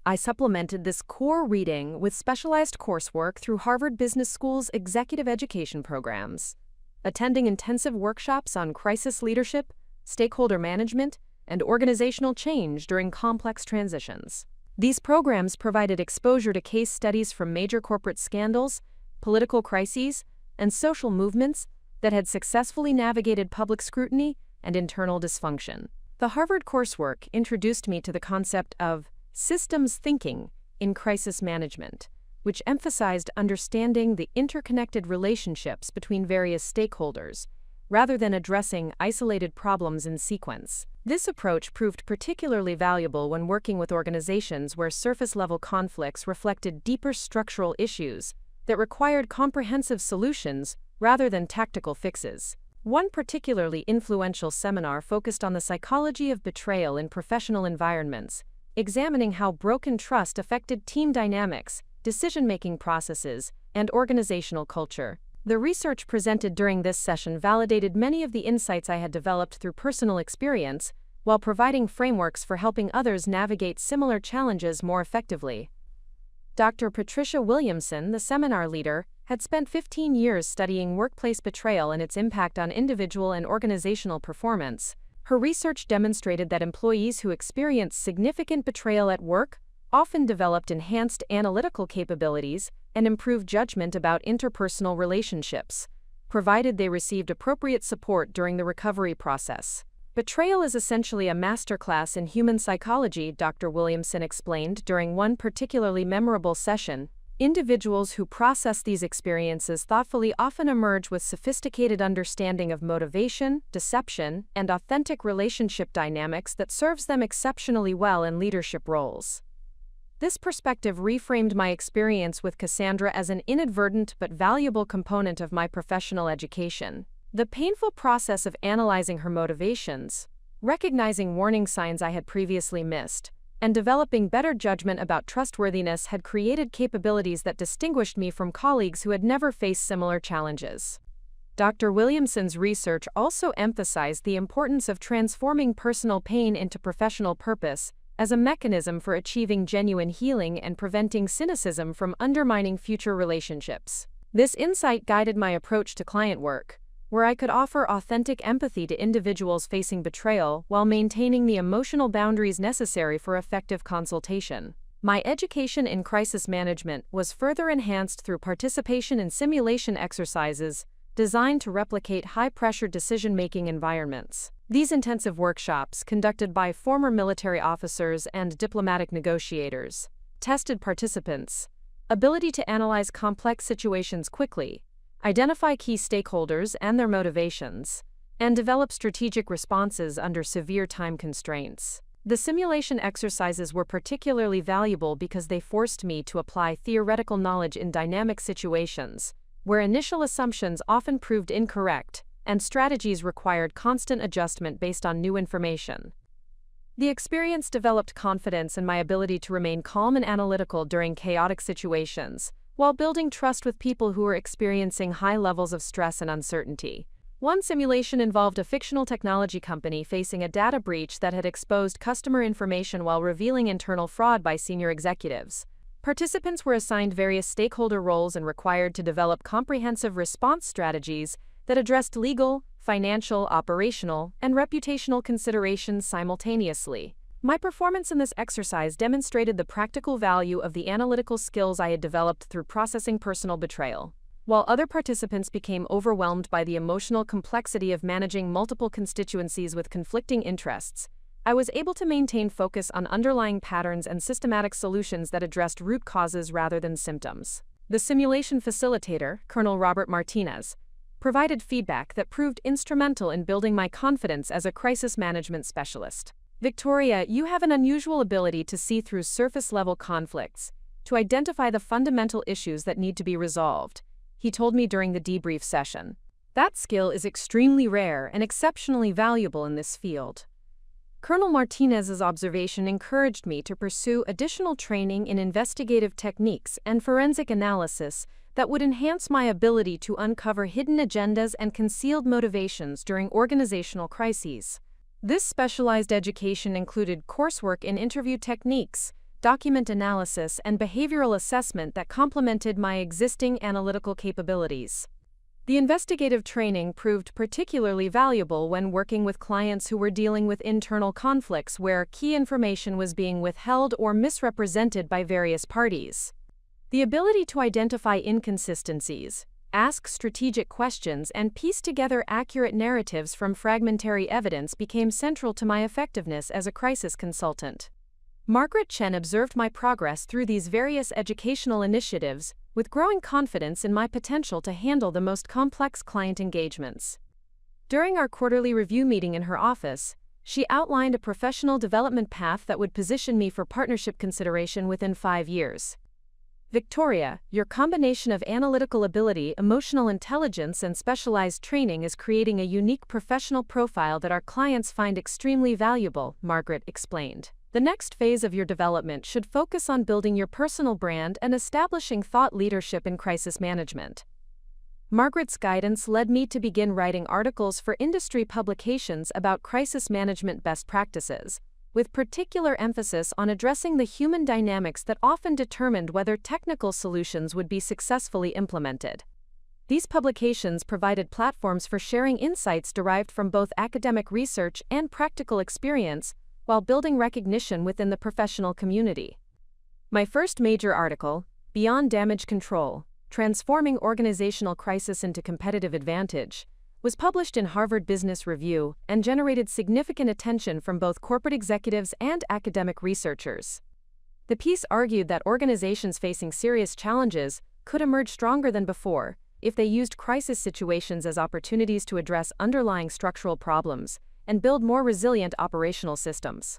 I supplemented this core reading with specialized coursework through Harvard Business School's executive education programs, attending intensive workshops on crisis leadership, stakeholder management, and organizational change during complex transitions. These programs provided exposure to case studies from major corporate scandals, political crises, and social movements that had successfully navigated public scrutiny and internal dysfunction. The Harvard coursework introduced me to the concept of systems thinking in crisis management, which emphasized understanding the interconnected relationships between various stakeholders, rather than addressing isolated problems in sequence. This approach proved particularly valuable when working with organizations where surface-level conflicts reflected deeper structural issues that required comprehensive solutions rather than tactical fixes. One particularly influential seminar focused on the psychology of betrayal in professional environments, examining how broken trust affected team dynamics, decision-making processes, and organizational culture. The research presented during this session validated many of the insights I had developed through personal experience, while providing frameworks for helping others navigate similar challenges more effectively. Dr. Patricia Williamson, the seminar leader, had spent 15 years studying workplace betrayal and its impact on individual and organizational performance. Her research demonstrated that employees who experienced significant betrayal at work often developed enhanced analytical capabilities and improved judgment about interpersonal relationships, provided they received appropriate support during the recovery process. Betrayal is essentially a masterclass in human psychology, Dr. Williamson explained during one particularly memorable session. Individuals who process these experiences thoughtfully often emerge with sophisticated understanding of motivation, deception, and authentic relationship dynamics that serves them exceptionally well in leadership roles. This perspective reframed my experience with Cassandra as an inadvertent but valuable component of my professional education. The painful process of analyzing her motivations, recognizing warning signs I had previously missed, and developing better judgment about trustworthiness had created capabilities that distinguished me from colleagues who had never faced similar challenges. Dr. Williamson's research also emphasized the importance of transforming personal pain into professional purpose as a mechanism for achieving genuine healing and preventing cynicism from undermining future relationships. This insight guided my approach to client work, where I could offer authentic empathy to individuals facing betrayal while maintaining the emotional boundaries necessary for effective consultation. My education in crisis management was further enhanced through participation in simulation exercises designed to replicate high-pressure decision-making environments. These intensive workshops, conducted by former military officers and diplomatic negotiators, tested participants' ability to analyze complex situations quickly, identify key stakeholders and their motivations, and develop strategic responses under severe time constraints. The simulation exercises were particularly valuable because they forced me to apply theoretical knowledge in dynamic situations, where initial assumptions often proved incorrect and strategies required constant adjustment based on new information. The experience developed confidence in my ability to remain calm and analytical during chaotic situations, while building trust with people who were experiencing high levels of stress and uncertainty. One simulation involved a fictional technology company facing a data breach that had exposed customer information while revealing internal fraud by senior executives. Participants were assigned various stakeholder roles and required to develop comprehensive response strategies that addressed legal, financial, operational, and reputational considerations simultaneously. My performance in this exercise demonstrated the practical value of the analytical skills I had developed through processing personal betrayal. While other participants became overwhelmed by the emotional complexity of managing multiple constituencies with conflicting interests, I was able to maintain focus on underlying patterns and systematic solutions that addressed root causes rather than symptoms. The simulation facilitator, Colonel Robert Martinez, provided feedback that proved instrumental in building my confidence as a crisis management specialist. Victoria, you have an unusual ability to see through surface-level conflicts, to identify the fundamental issues that need to be resolved, he told me during the debrief session. That skill is extremely rare and exceptionally valuable in this field. Colonel Martinez's observation encouraged me to pursue additional training in investigative techniques and forensic analysis that would enhance my ability to uncover hidden agendas and concealed motivations during organizational crises. This specialized education included coursework in interview techniques, document analysis, and behavioral assessment that complemented my existing analytical capabilities. The investigative training proved particularly valuable when working with clients who were dealing with internal conflicts where key information was being withheld or misrepresented by various parties. The ability to identify inconsistencies, ask strategic questions, and piece together accurate narratives from fragmentary evidence became central to my effectiveness as a crisis consultant. Margaret Chen observed my progress through these various educational initiatives, with growing confidence in my potential to handle the most complex client engagements. During our quarterly review meeting in her office, she outlined a professional development path that would position me for partnership consideration within 5 years. Victoria, your combination of analytical ability, emotional intelligence, and specialized training is creating a unique professional profile that our clients find extremely valuable, Margaret explained. The next phase of your development should focus on building your personal brand and establishing thought leadership in crisis management. Margaret's guidance led me to begin writing articles for industry publications about crisis management best practices, with particular emphasis on addressing the human dynamics that often determined whether technical solutions would be successfully implemented. These publications provided platforms for sharing insights derived from both academic research and practical experience, while building recognition within the professional community. My first major article, Beyond Damage Control: Transforming Organizational Crisis into Competitive Advantage, was published in Harvard Business Review and generated significant attention from both corporate executives and academic researchers. The piece argued that organizations facing serious challenges could emerge stronger than before if they used crisis situations as opportunities to address underlying structural problems and build more resilient operational systems.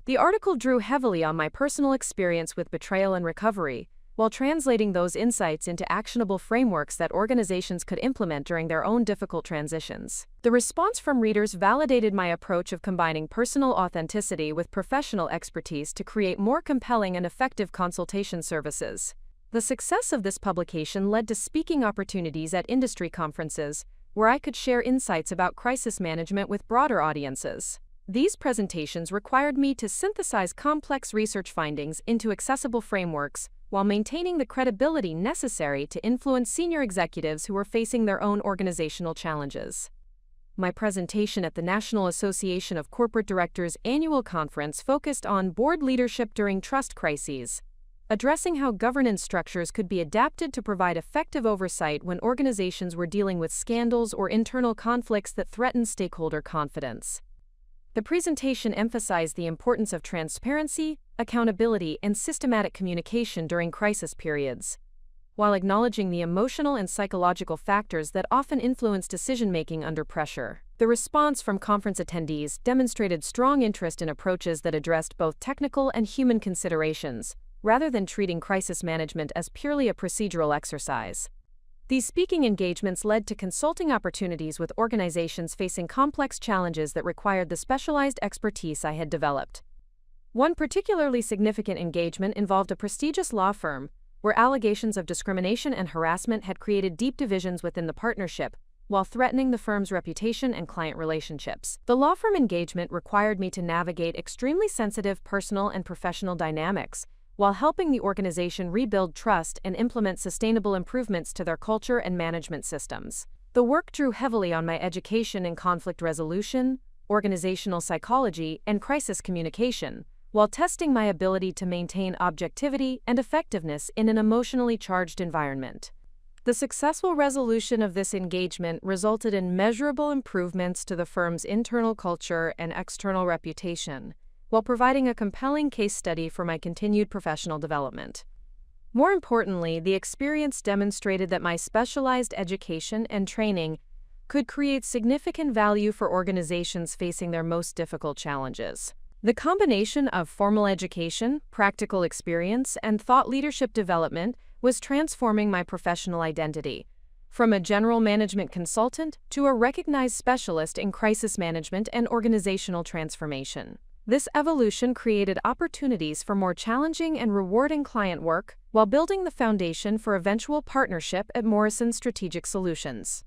The article drew heavily on my personal experience with betrayal and recovery, while translating those insights into actionable frameworks that organizations could implement during their own difficult transitions. The response from readers validated my approach of combining personal authenticity with professional expertise to create more compelling and effective consultation services. The success of this publication led to speaking opportunities at industry conferences, where I could share insights about crisis management with broader audiences. These presentations required me to synthesize complex research findings into accessible frameworks while maintaining the credibility necessary to influence senior executives who were facing their own organizational challenges. My presentation at the National Association of Corporate Directors annual conference focused on board leadership during trust crises, addressing how governance structures could be adapted to provide effective oversight when organizations were dealing with scandals or internal conflicts that threatened stakeholder confidence. The presentation emphasized the importance of transparency, accountability, and systematic communication during crisis periods, while acknowledging the emotional and psychological factors that often influence decision-making under pressure. The response from conference attendees demonstrated strong interest in approaches that addressed both technical and human considerations, rather than treating crisis management as purely a procedural exercise. These speaking engagements led to consulting opportunities with organizations facing complex challenges that required the specialized expertise I had developed. One particularly significant engagement involved a prestigious law firm, where allegations of discrimination and harassment had created deep divisions within the partnership, while threatening the firm's reputation and client relationships. The law firm engagement required me to navigate extremely sensitive personal and professional dynamics, while helping the organization rebuild trust and implement sustainable improvements to their culture and management systems. The work drew heavily on my education in conflict resolution, organizational psychology, and crisis communication, while testing my ability to maintain objectivity and effectiveness in an emotionally charged environment. The successful resolution of this engagement resulted in measurable improvements to the firm's internal culture and external reputation, while providing a compelling case study for my continued professional development. More importantly, the experience demonstrated that my specialized education and training could create significant value for organizations facing their most difficult challenges. The combination of formal education, practical experience, and thought leadership development was transforming my professional identity, from a general management consultant to a recognized specialist in crisis management and organizational transformation. This evolution created opportunities for more challenging and rewarding client work, while building the foundation for eventual partnership at Morrison Strategic Solutions.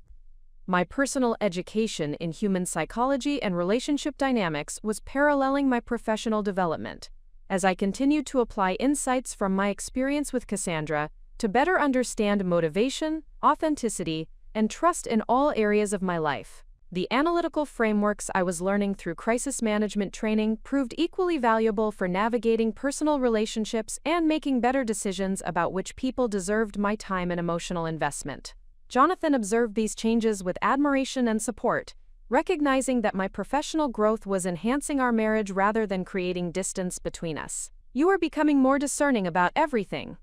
My personal education in human psychology and relationship dynamics was paralleling my professional development, as I continued to apply insights from my experience with Cassandra to better understand motivation, authenticity, and trust in all areas of my life. The analytical frameworks I was learning through crisis management training proved equally valuable for navigating personal relationships and making better decisions about which people deserved my time and emotional investment. Jonathan observed these changes with admiration and support, recognizing that my professional growth was enhancing our marriage rather than creating distance between us. "You are becoming more discerning about everything,"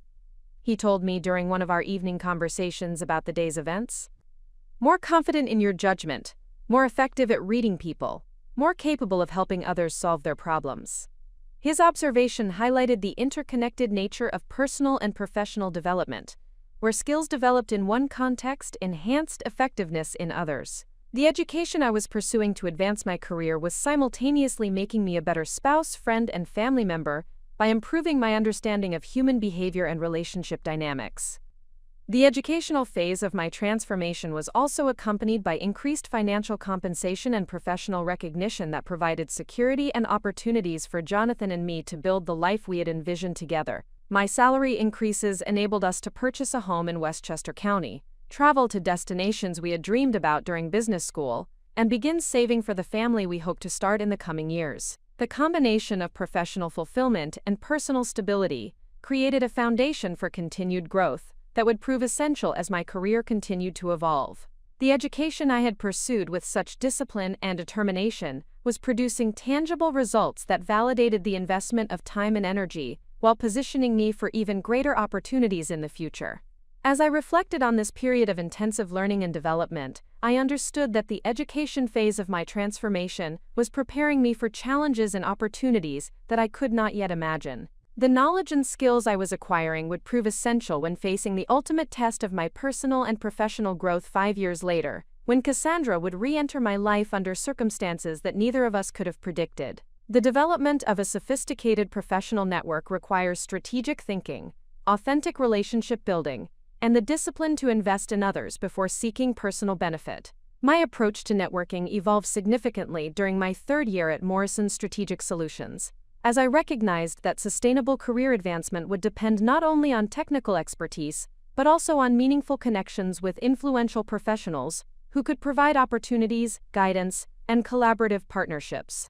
he told me during one of our evening conversations about the day's events. "More confident in your judgment, more effective at reading people, more capable of helping others solve their problems." His observation highlighted the interconnected nature of personal and professional development, where skills developed in one context enhanced effectiveness in others. The education I was pursuing to advance my career was simultaneously making me a better spouse, friend, and family member by improving my understanding of human behavior and relationship dynamics. The educational phase of my transformation was also accompanied by increased financial compensation and professional recognition that provided security and opportunities for Jonathan and me to build the life we had envisioned together. My salary increases enabled us to purchase a home in Westchester County, travel to destinations we had dreamed about during business school, and begin saving for the family we hope to start in the coming years. The combination of professional fulfillment and personal stability created a foundation for continued growth that would prove essential as my career continued to evolve. The education I had pursued with such discipline and determination was producing tangible results that validated the investment of time and energy, while positioning me for even greater opportunities in the future. As I reflected on this period of intensive learning and development, I understood that the education phase of my transformation was preparing me for challenges and opportunities that I could not yet imagine. The knowledge and skills I was acquiring would prove essential when facing the ultimate test of my personal and professional growth 5 years later, when Cassandra would re-enter my life under circumstances that neither of us could have predicted. The development of a sophisticated professional network requires strategic thinking, authentic relationship building, and the discipline to invest in others before seeking personal benefit. My approach to networking evolved significantly during my third year at Morrison Strategic Solutions, as I recognized that sustainable career advancement would depend not only on technical expertise, but also on meaningful connections with influential professionals who could provide opportunities, guidance, and collaborative partnerships.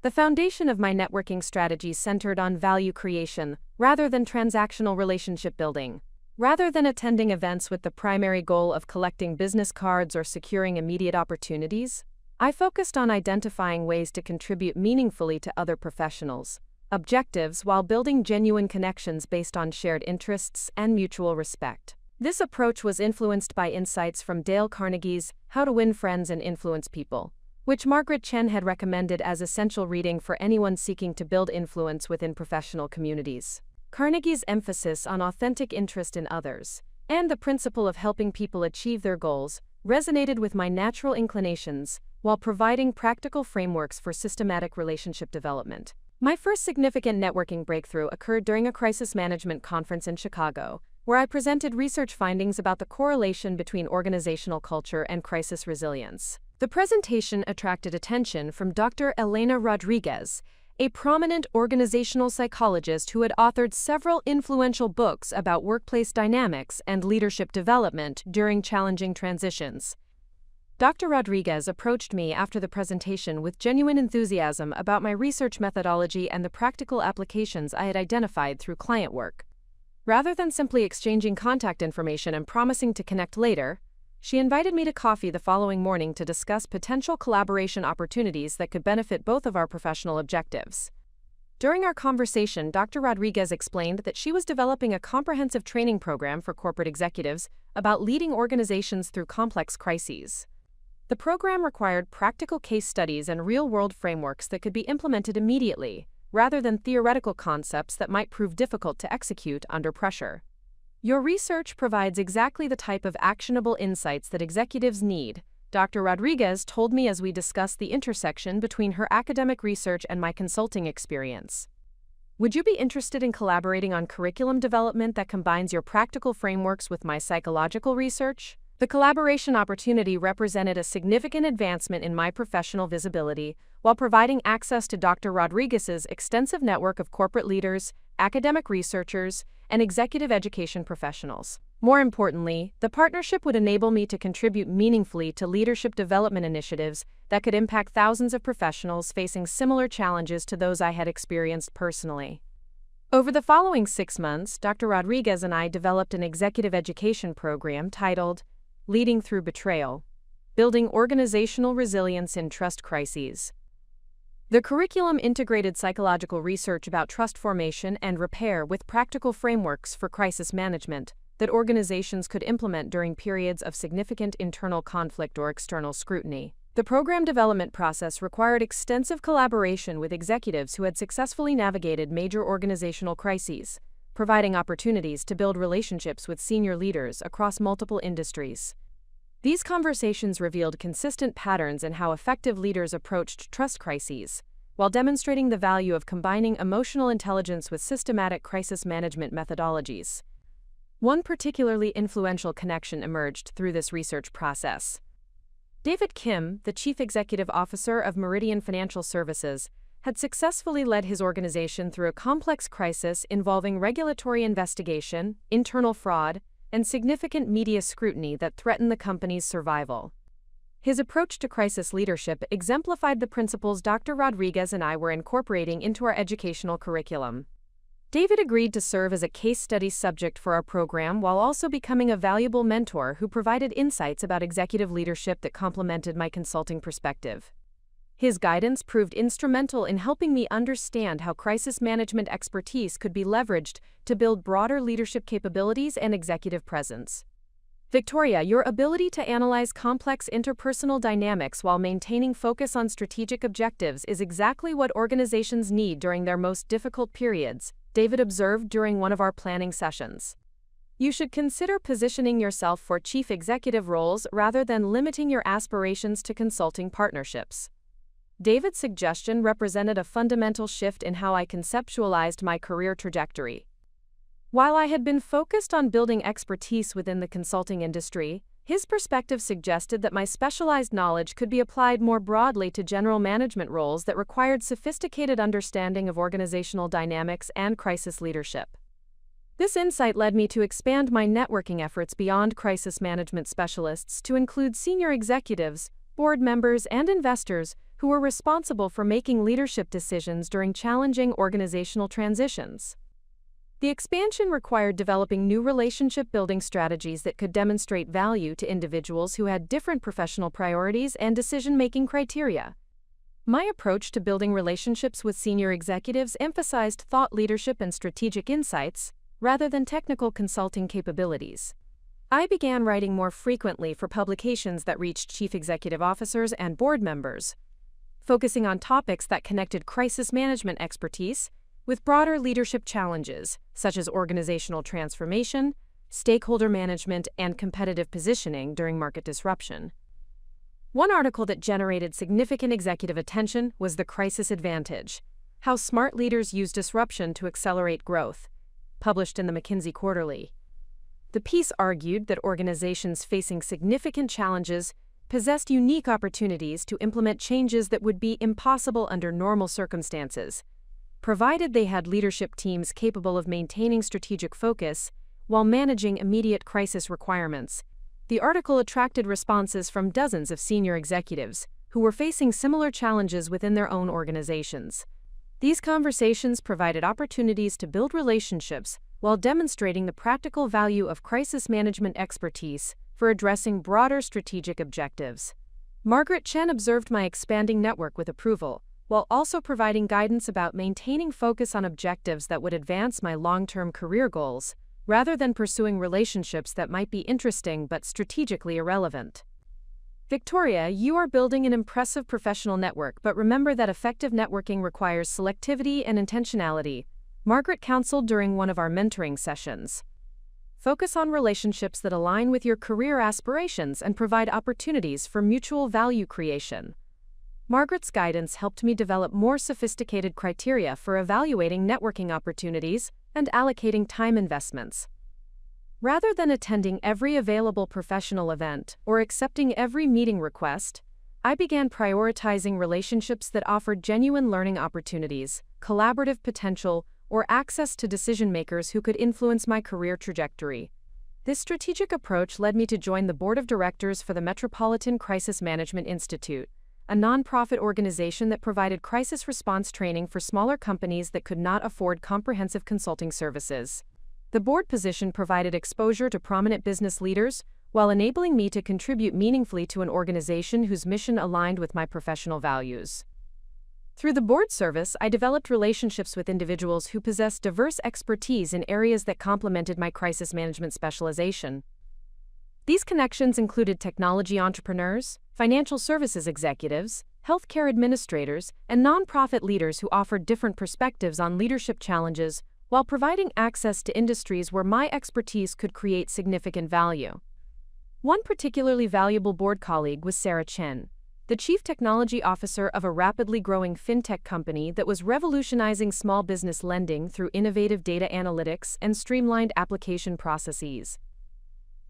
The foundation of my networking strategy centered on value creation rather than transactional relationship building. Rather than attending events with the primary goal of collecting business cards or securing immediate opportunities, I focused on identifying ways to contribute meaningfully to other professionals' objectives while building genuine connections based on shared interests and mutual respect. This approach was influenced by insights from Dale Carnegie's How to Win Friends and Influence People, which Margaret Chen had recommended as essential reading for anyone seeking to build influence within professional communities. Carnegie's emphasis on authentic interest in others and the principle of helping people achieve their goals resonated with my natural inclinations while providing practical frameworks for systematic relationship development. My first significant networking breakthrough occurred during a crisis management conference in Chicago, where I presented research findings about the correlation between organizational culture and crisis resilience. The presentation attracted attention from Dr. Elena Rodriguez, a prominent organizational psychologist who had authored several influential books about workplace dynamics and leadership development during challenging transitions. Dr. Rodriguez approached me after the presentation with genuine enthusiasm about my research methodology and the practical applications I had identified through client work. Rather than simply exchanging contact information and promising to connect later, she invited me to coffee the following morning to discuss potential collaboration opportunities that could benefit both of our professional objectives. During our conversation, Dr. Rodriguez explained that she was developing a comprehensive training program for corporate executives about leading organizations through complex crises. The program required practical case studies and real-world frameworks that could be implemented immediately, rather than theoretical concepts that might prove difficult to execute under pressure. Your research provides exactly the type of actionable insights that executives need, Dr. Rodriguez told me as we discussed the intersection between her academic research and my consulting experience. Would you be interested in collaborating on curriculum development that combines your practical frameworks with my psychological research? The collaboration opportunity represented a significant advancement in my professional visibility, while providing access to Dr. Rodriguez's extensive network of corporate leaders, academic researchers, and executive education professionals. More importantly, the partnership would enable me to contribute meaningfully to leadership development initiatives that could impact thousands of professionals facing similar challenges to those I had experienced personally. Over the following 6 months, Dr. Rodriguez and I developed an executive education program titled Leading Through Betrayal: Building Organizational Resilience in Trust Crises. The curriculum integrated psychological research about trust formation and repair with practical frameworks for crisis management that organizations could implement during periods of significant internal conflict or external scrutiny. The program development process required extensive collaboration with executives who had successfully navigated major organizational crises, providing opportunities to build relationships with senior leaders across multiple industries. These conversations revealed consistent patterns in how effective leaders approached trust crises, while demonstrating the value of combining emotional intelligence with systematic crisis management methodologies. One particularly influential connection emerged through this research process. David Kim, the Chief Executive Officer of Meridian Financial Services, had successfully led his organization through a complex crisis involving regulatory investigation, internal fraud, and significant media scrutiny that threatened the company's survival. His approach to crisis leadership exemplified the principles Dr. Rodriguez and I were incorporating into our educational curriculum. David agreed to serve as a case study subject for our program while also becoming a valuable mentor who provided insights about executive leadership that complemented my consulting perspective. His guidance proved instrumental in helping me understand how crisis management expertise could be leveraged to build broader leadership capabilities and executive presence. Victoria, your ability to analyze complex interpersonal dynamics while maintaining focus on strategic objectives is exactly what organizations need during their most difficult periods, David observed during one of our planning sessions. You should consider positioning yourself for chief executive roles rather than limiting your aspirations to consulting partnerships. David's suggestion represented a fundamental shift in how I conceptualized my career trajectory. While I had been focused on building expertise within the consulting industry, His perspective suggested that my specialized knowledge could be applied more broadly to general management roles that required sophisticated understanding of organizational dynamics and crisis leadership. This insight led me to expand my networking efforts beyond crisis management specialists to include senior executives, board members, and investors who were responsible for making leadership decisions during challenging organizational transitions. The expansion required developing new relationship-building strategies that could demonstrate value to individuals who had different professional priorities and decision-making criteria. My approach to building relationships with senior executives emphasized thought leadership and strategic insights, rather than technical consulting capabilities. I began writing more frequently for publications that reached chief executive officers and board members, focusing on topics that connected crisis management expertise with broader leadership challenges, such as organizational transformation, stakeholder management, and competitive positioning during market disruption. One article that generated significant executive attention was The Crisis Advantage: How Smart Leaders Use Disruption to Accelerate Growth, published in the McKinsey Quarterly. The piece argued that organizations facing significant challenges possessed unique opportunities to implement changes that would be impossible under normal circumstances, provided they had leadership teams capable of maintaining strategic focus while managing immediate crisis requirements. The article attracted responses from dozens of senior executives who were facing similar challenges within their own organizations. These conversations provided opportunities to build relationships while demonstrating the practical value of crisis management expertise for addressing broader strategic objectives. Margaret Chen observed my expanding network with approval, while also providing guidance about maintaining focus on objectives that would advance my long-term career goals, rather than pursuing relationships that might be interesting but strategically irrelevant. Victoria, you are building an impressive professional network, but remember that effective networking requires selectivity and intentionality, Margaret counseled during one of our mentoring sessions. Focus on relationships that align with your career aspirations and provide opportunities for mutual value creation. Margaret's guidance helped me develop more sophisticated criteria for evaluating networking opportunities and allocating time investments. Rather than attending every available professional event or accepting every meeting request, I began prioritizing relationships that offered genuine learning opportunities, collaborative potential, or access to decision-makers who could influence my career trajectory. This strategic approach led me to join the board of directors for the Metropolitan Crisis Management Institute, a nonprofit organization that provided crisis response training for smaller companies that could not afford comprehensive consulting services. The board position provided exposure to prominent business leaders, while enabling me to contribute meaningfully to an organization whose mission aligned with my professional values. Through the board service, I developed relationships with individuals who possessed diverse expertise in areas that complemented my crisis management specialization. These connections included technology entrepreneurs, financial services executives, healthcare administrators, and nonprofit leaders who offered different perspectives on leadership challenges while providing access to industries where my expertise could create significant value. One particularly valuable board colleague was Sarah Chen, the Chief Technology Officer of a rapidly growing fintech company that was revolutionizing small business lending through innovative data analytics and streamlined application processes.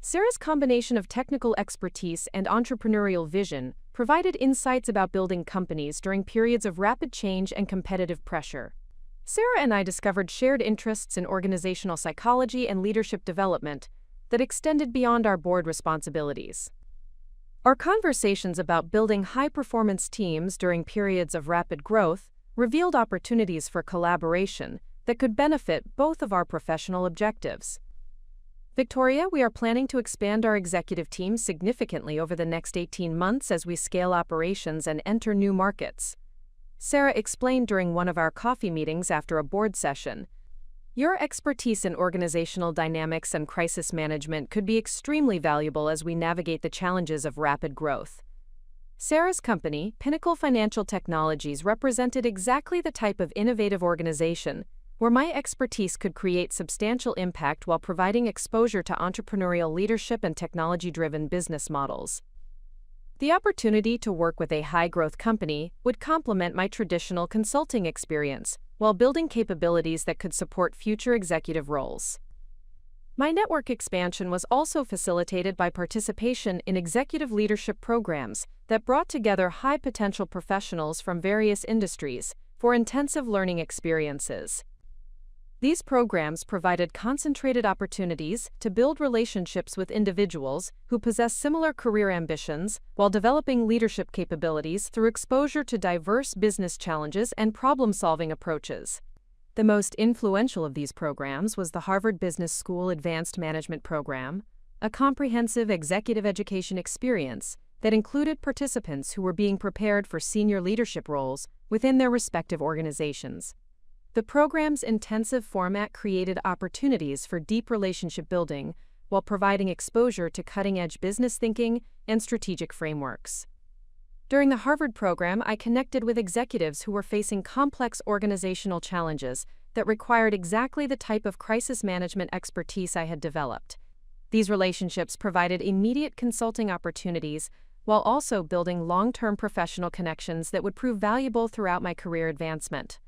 Sarah's combination of technical expertise and entrepreneurial vision provided insights about building companies during periods of rapid change and competitive pressure. Sarah and I discovered shared interests in organizational psychology and leadership development that extended beyond our board responsibilities. Our conversations about building high-performance teams during periods of rapid growth revealed opportunities for collaboration that could benefit both of our professional objectives. Victoria, we are planning to expand our executive team significantly over the next 18 months as we scale operations and enter new markets, Sarah explained during one of our coffee meetings after a board session. Your expertise in organizational dynamics and crisis management could be extremely valuable as we navigate the challenges of rapid growth. Sarah's company, Pinnacle Financial Technologies, represented exactly the type of innovative organization where my expertise could create substantial impact while providing exposure to entrepreneurial leadership and technology-driven business models. The opportunity to work with a high-growth company would complement my traditional consulting experience while building capabilities that could support future executive roles. My network expansion was also facilitated by participation in executive leadership programs that brought together high-potential professionals from various industries for intensive learning experiences. These programs provided concentrated opportunities to build relationships with individuals who possess similar career ambitions while developing leadership capabilities through exposure to diverse business challenges and problem-solving approaches. The most influential of these programs was the Harvard Business School Advanced Management Program, a comprehensive executive education experience that included participants who were being prepared for senior leadership roles within their respective organizations. The program's intensive format created opportunities for deep relationship building while providing exposure to cutting-edge business thinking and strategic frameworks. During the Harvard program, I connected with executives who were facing complex organizational challenges that required exactly the type of crisis management expertise I had developed. These relationships provided immediate consulting opportunities while also building long-term professional connections that would prove valuable throughout my career advancement.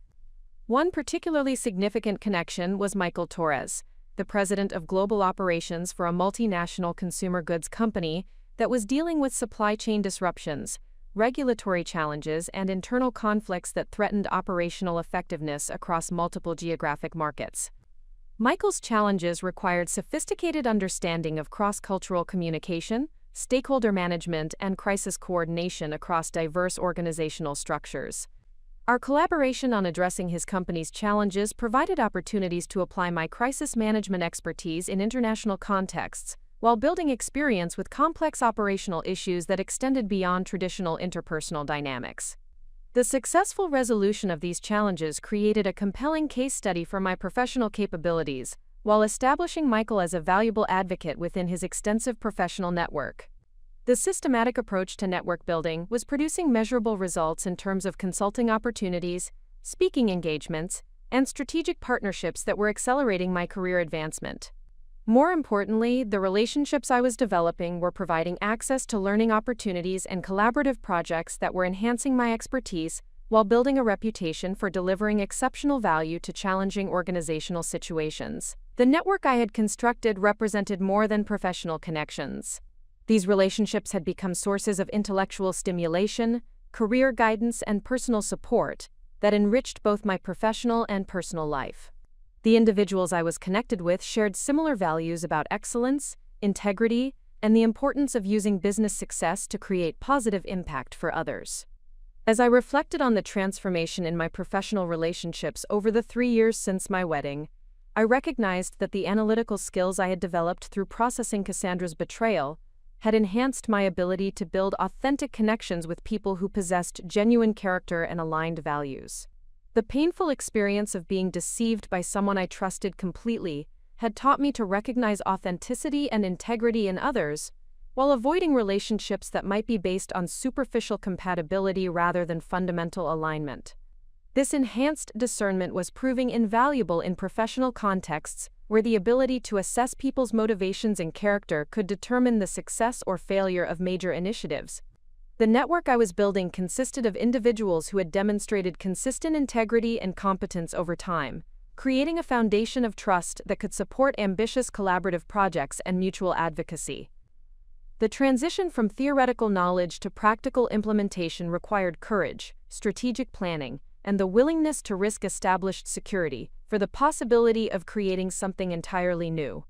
One particularly significant connection was Michael Torres, the president of global operations for a multinational consumer goods company that was dealing with supply chain disruptions, regulatory challenges, and internal conflicts that threatened operational effectiveness across multiple geographic markets. Michael's challenges required sophisticated understanding of cross-cultural communication, stakeholder management, and crisis coordination across diverse organizational structures. Our collaboration on addressing his company's challenges provided opportunities to apply my crisis management expertise in international contexts, while building experience with complex operational issues that extended beyond traditional interpersonal dynamics. The successful resolution of these challenges created a compelling case study for my professional capabilities, while establishing Michael as a valuable advocate within his extensive professional network. The systematic approach to network building was producing measurable results in terms of consulting opportunities, speaking engagements, and strategic partnerships that were accelerating my career advancement. More importantly, the relationships I was developing were providing access to learning opportunities and collaborative projects that were enhancing my expertise while building a reputation for delivering exceptional value to challenging organizational situations. The network I had constructed represented more than professional connections. These relationships had become sources of intellectual stimulation, career guidance, and personal support that enriched both my professional and personal life. The individuals I was connected with shared similar values about excellence, integrity, and the importance of using business success to create positive impact for others. As I reflected on the transformation in my professional relationships over the 3 years since my wedding, I recognized that the analytical skills I had developed through processing Cassandra's betrayal had enhanced my ability to build authentic connections with people who possessed genuine character and aligned values. The painful experience of being deceived by someone I trusted completely had taught me to recognize authenticity and integrity in others, while avoiding relationships that might be based on superficial compatibility rather than fundamental alignment. This enhanced discernment was proving invaluable in professional contexts where the ability to assess people's motivations and character could determine the success or failure of major initiatives. The network I was building consisted of individuals who had demonstrated consistent integrity and competence over time, creating a foundation of trust that could support ambitious collaborative projects and mutual advocacy. The transition from theoretical knowledge to practical implementation required courage, strategic planning, and the willingness to risk established security for the possibility of creating something entirely new.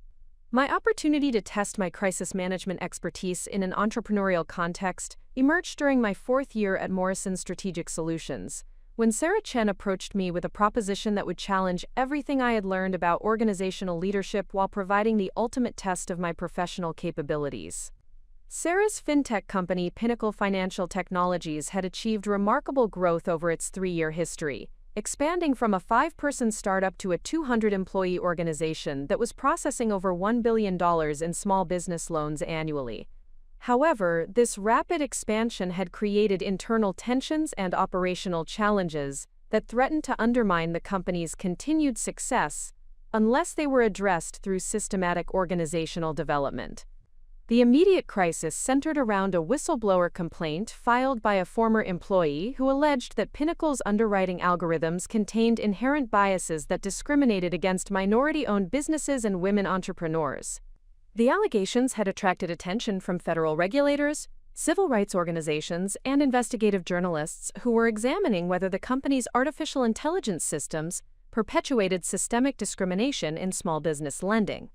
My opportunity to test my crisis management expertise in an entrepreneurial context emerged during my 4th year at Morrison Strategic Solutions, when Sarah Chen approached me with a proposition that would challenge everything I had learned about organizational leadership while providing the ultimate test of my professional capabilities. Sarah's fintech company, Pinnacle Financial Technologies, had achieved remarkable growth over its 3-year history, expanding from a 5-person startup to a 200-employee organization that was processing over $1 billion in small business loans annually. However, this rapid expansion had created internal tensions and operational challenges that threatened to undermine the company's continued success unless they were addressed through systematic organizational development. The immediate crisis centered around a whistleblower complaint filed by a former employee who alleged that Pinnacle's underwriting algorithms contained inherent biases that discriminated against minority-owned businesses and women entrepreneurs. The allegations had attracted attention from federal regulators, civil rights organizations, and investigative journalists who were examining whether the company's artificial intelligence systems perpetuated systemic discrimination in small business lending.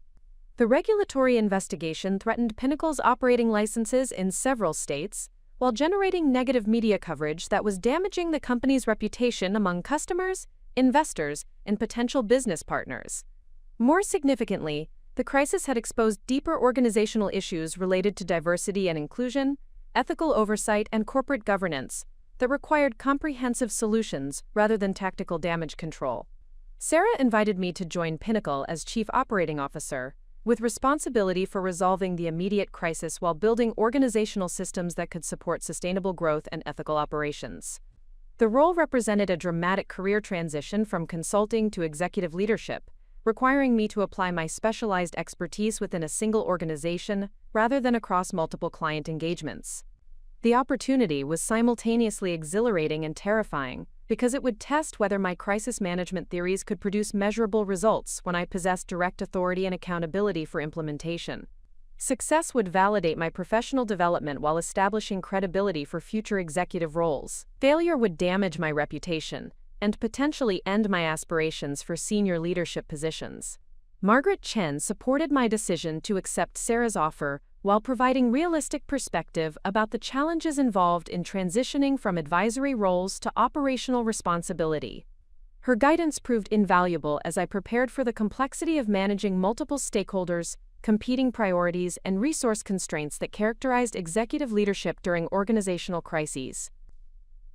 The regulatory investigation threatened Pinnacle's operating licenses in several states, while generating negative media coverage that was damaging the company's reputation among customers, investors, and potential business partners. More significantly, the crisis had exposed deeper organizational issues related to diversity and inclusion, ethical oversight, and corporate governance that required comprehensive solutions rather than tactical damage control. Sarah invited me to join Pinnacle as Chief Operating Officer, with responsibility for resolving the immediate crisis while building organizational systems that could support sustainable growth and ethical operations. The role represented a dramatic career transition from consulting to executive leadership, requiring me to apply my specialized expertise within a single organization rather than across multiple client engagements. The opportunity was simultaneously exhilarating and terrifying, because it would test whether my crisis management theories could produce measurable results when I possessed direct authority and accountability for implementation. Success would validate my professional development while establishing credibility for future executive roles. Failure would damage my reputation and potentially end my aspirations for senior leadership positions. Margaret Chen supported my decision to accept Sarah's offer while providing realistic perspective about the challenges involved in transitioning from advisory roles to operational responsibility. Her guidance proved invaluable as I prepared for the complexity of managing multiple stakeholders, competing priorities, and resource constraints that characterized executive leadership during organizational crises.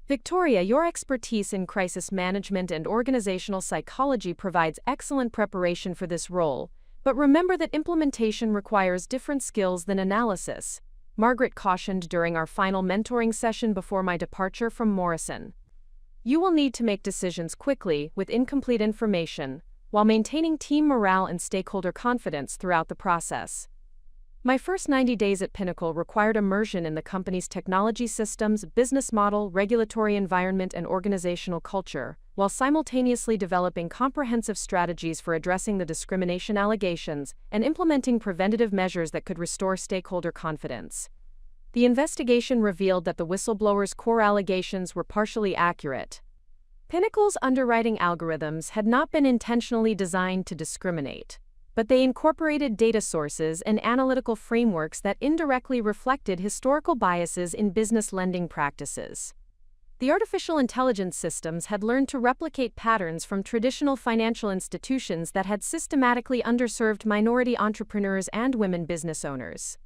Victoria, your expertise in crisis management and organizational psychology provides excellent preparation for this role, but remember that implementation requires different skills than analysis, Margaret cautioned during our final mentoring session before my departure from Morrison. You will need to make decisions quickly with incomplete information, while maintaining team morale and stakeholder confidence throughout the process. My first 90 days at Pinnacle required immersion in the company's technology systems, business model, regulatory environment, and organizational culture, while simultaneously developing comprehensive strategies for addressing the discrimination allegations and implementing preventative measures that could restore stakeholder confidence. The investigation revealed that the whistleblower's core allegations were partially accurate. Pinnacle's underwriting algorithms had not been intentionally designed to discriminate, but they incorporated data sources and analytical frameworks that indirectly reflected historical biases in business lending practices. The artificial intelligence systems had learned to replicate patterns from traditional financial institutions that had systematically underserved minority entrepreneurs and women business owners.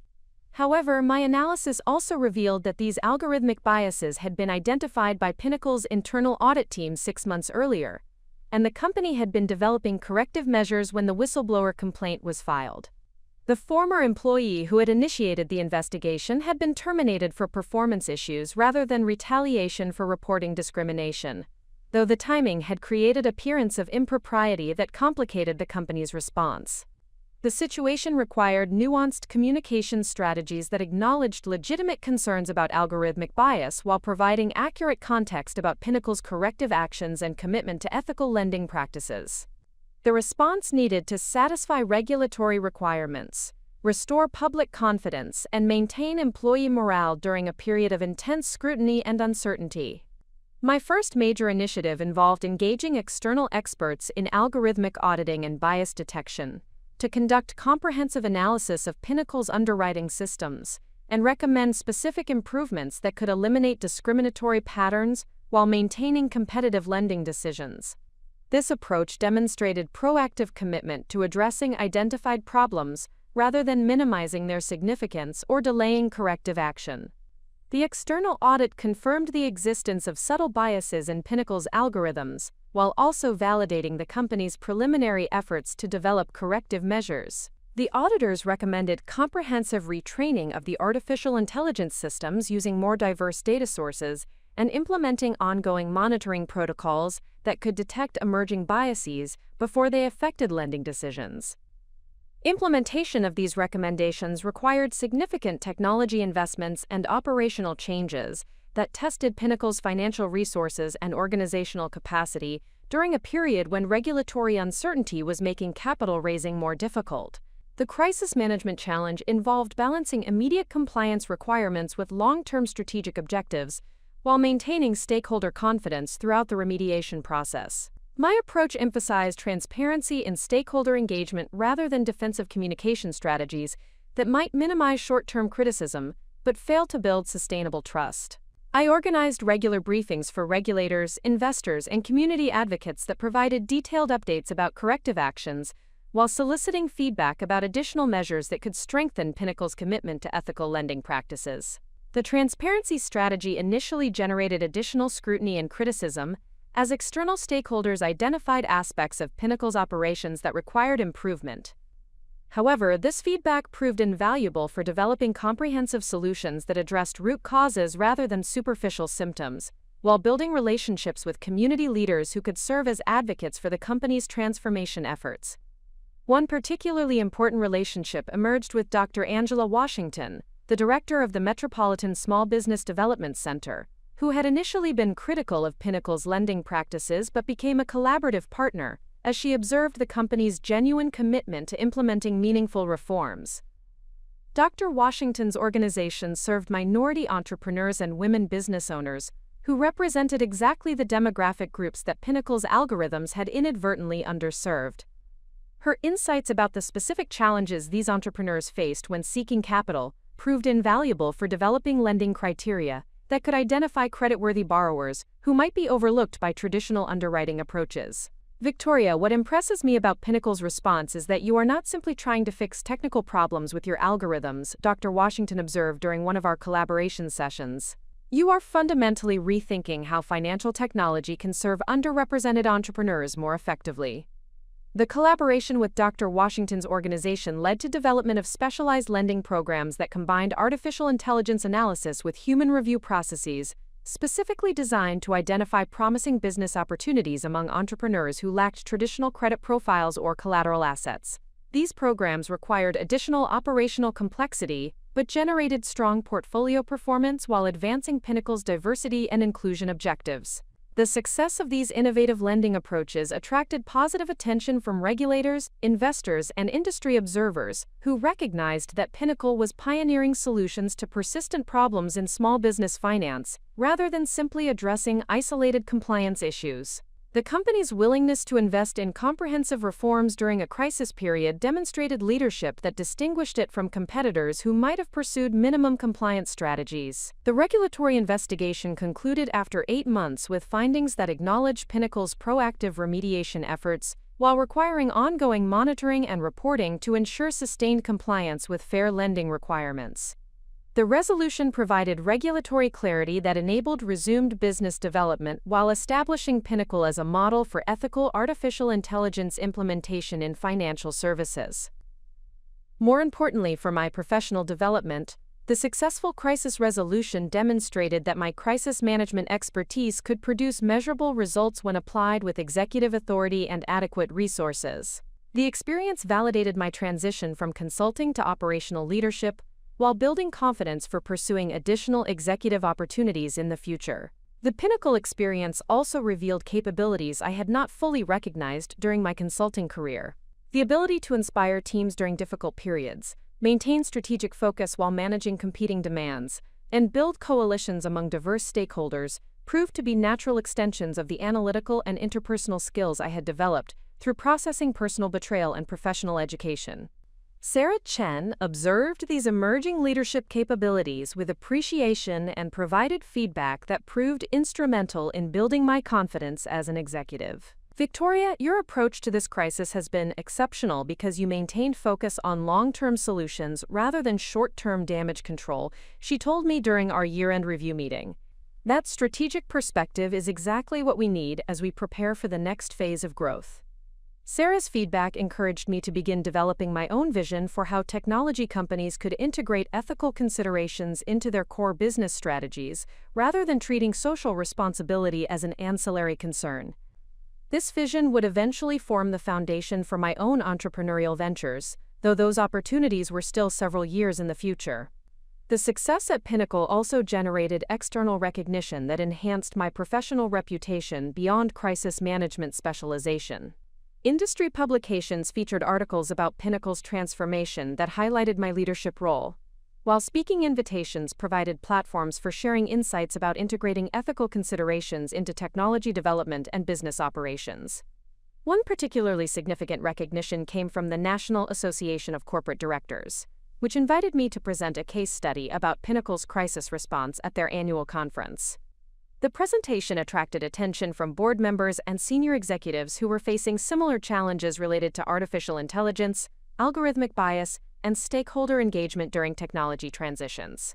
However, my analysis also revealed that these algorithmic biases had been identified by Pinnacle's internal audit team 6 months earlier, and the company had been developing corrective measures when the whistleblower complaint was filed. The former employee who had initiated the investigation had been terminated for performance issues rather than retaliation for reporting discrimination, though the timing had created an appearance of impropriety that complicated the company's response. The situation required nuanced communication strategies that acknowledged legitimate concerns about algorithmic bias while providing accurate context about Pinnacle's corrective actions and commitment to ethical lending practices. The response needed to satisfy regulatory requirements, restore public confidence, and maintain employee morale during a period of intense scrutiny and uncertainty. My first major initiative involved engaging external experts in algorithmic auditing and bias detection to conduct comprehensive analysis of Pinnacle's underwriting systems and recommend specific improvements that could eliminate discriminatory patterns while maintaining competitive lending decisions. This approach demonstrated proactive commitment to addressing identified problems rather than minimizing their significance or delaying corrective action. The external audit confirmed the existence of subtle biases in Pinnacle's algorithms, while also validating the company's preliminary efforts to develop corrective measures. The auditors recommended comprehensive retraining of the artificial intelligence systems using more diverse data sources and implementing ongoing monitoring protocols that could detect emerging biases before they affected lending decisions. Implementation of these recommendations required significant technology investments and operational changes that tested Pinnacle's financial resources and organizational capacity during a period when regulatory uncertainty was making capital raising more difficult. The crisis management challenge involved balancing immediate compliance requirements with long-term strategic objectives, while maintaining stakeholder confidence throughout the remediation process. My approach emphasized transparency in stakeholder engagement rather than defensive communication strategies that might minimize short-term criticism but fail to build sustainable trust. I organized regular briefings for regulators, investors, and community advocates that provided detailed updates about corrective actions, while soliciting feedback about additional measures that could strengthen Pinnacle's commitment to ethical lending practices. The transparency strategy initially generated additional scrutiny and criticism, as external stakeholders identified aspects of Pinnacle's operations that required improvement. However, this feedback proved invaluable for developing comprehensive solutions that addressed root causes rather than superficial symptoms, while building relationships with community leaders who could serve as advocates for the company's transformation efforts. One particularly important relationship emerged with Dr. Angela Washington, the director of the Metropolitan Small Business Development Center, who had initially been critical of Pinnacle's lending practices but became a collaborative partner, as she observed the company's genuine commitment to implementing meaningful reforms. Dr. Washington's organization served minority entrepreneurs and women business owners, who represented exactly the demographic groups that Pinnacle's algorithms had inadvertently underserved. Her insights about the specific challenges these entrepreneurs faced when seeking capital proved invaluable for developing lending criteria that could identify creditworthy borrowers who might be overlooked by traditional underwriting approaches. Victoria, what impresses me about Pinnacle's response is that you are not simply trying to fix technical problems with your algorithms, Dr. Washington observed during one of our collaboration sessions. You are fundamentally rethinking how financial technology can serve underrepresented entrepreneurs more effectively. The collaboration with Dr. Washington's organization led to development of specialized lending programs that combined artificial intelligence analysis with human review processes, specifically designed to identify promising business opportunities among entrepreneurs who lacked traditional credit profiles or collateral assets. These programs required additional operational complexity, but generated strong portfolio performance while advancing Pinnacle's diversity and inclusion objectives. The success of these innovative lending approaches attracted positive attention from regulators, investors, and industry observers, who recognized that Pinnacle was pioneering solutions to persistent problems in small business finance, rather than simply addressing isolated compliance issues. The company's willingness to invest in comprehensive reforms during a crisis period demonstrated leadership that distinguished it from competitors who might have pursued minimum compliance strategies. The regulatory investigation concluded after 8 months with findings that acknowledged Pinnacle's proactive remediation efforts, while requiring ongoing monitoring and reporting to ensure sustained compliance with fair lending requirements. The resolution provided regulatory clarity that enabled resumed business development while establishing Pinnacle as a model for ethical artificial intelligence implementation in financial services. More importantly for my professional development, the successful crisis resolution demonstrated that my crisis management expertise could produce measurable results when applied with executive authority and adequate resources. The experience validated my transition from consulting to operational leadership, while building confidence for pursuing additional executive opportunities in the future. The Pinnacle experience also revealed capabilities I had not fully recognized during my consulting career. The ability to inspire teams during difficult periods, maintain strategic focus while managing competing demands, and build coalitions among diverse stakeholders proved to be natural extensions of the analytical and interpersonal skills I had developed through processing personal betrayal and professional education. Sarah Chen observed these emerging leadership capabilities with appreciation and provided feedback that proved instrumental in building my confidence as an executive. Victoria, your approach to this crisis has been exceptional because you maintained focus on long-term solutions rather than short-term damage control, she told me during our year-end review meeting. That strategic perspective is exactly what we need as we prepare for the next phase of growth. Sarah's feedback encouraged me to begin developing my own vision for how technology companies could integrate ethical considerations into their core business strategies, rather than treating social responsibility as an ancillary concern. This vision would eventually form the foundation for my own entrepreneurial ventures, though those opportunities were still several years in the future. The success at Pinnacle also generated external recognition that enhanced my professional reputation beyond crisis management specialization. Industry publications featured articles about Pinnacle's transformation that highlighted my leadership role, while speaking invitations provided platforms for sharing insights about integrating ethical considerations into technology development and business operations. One particularly significant recognition came from the National Association of Corporate Directors, which invited me to present a case study about Pinnacle's crisis response at their annual conference. The presentation attracted attention from board members and senior executives who were facing similar challenges related to artificial intelligence, algorithmic bias, and stakeholder engagement during technology transitions.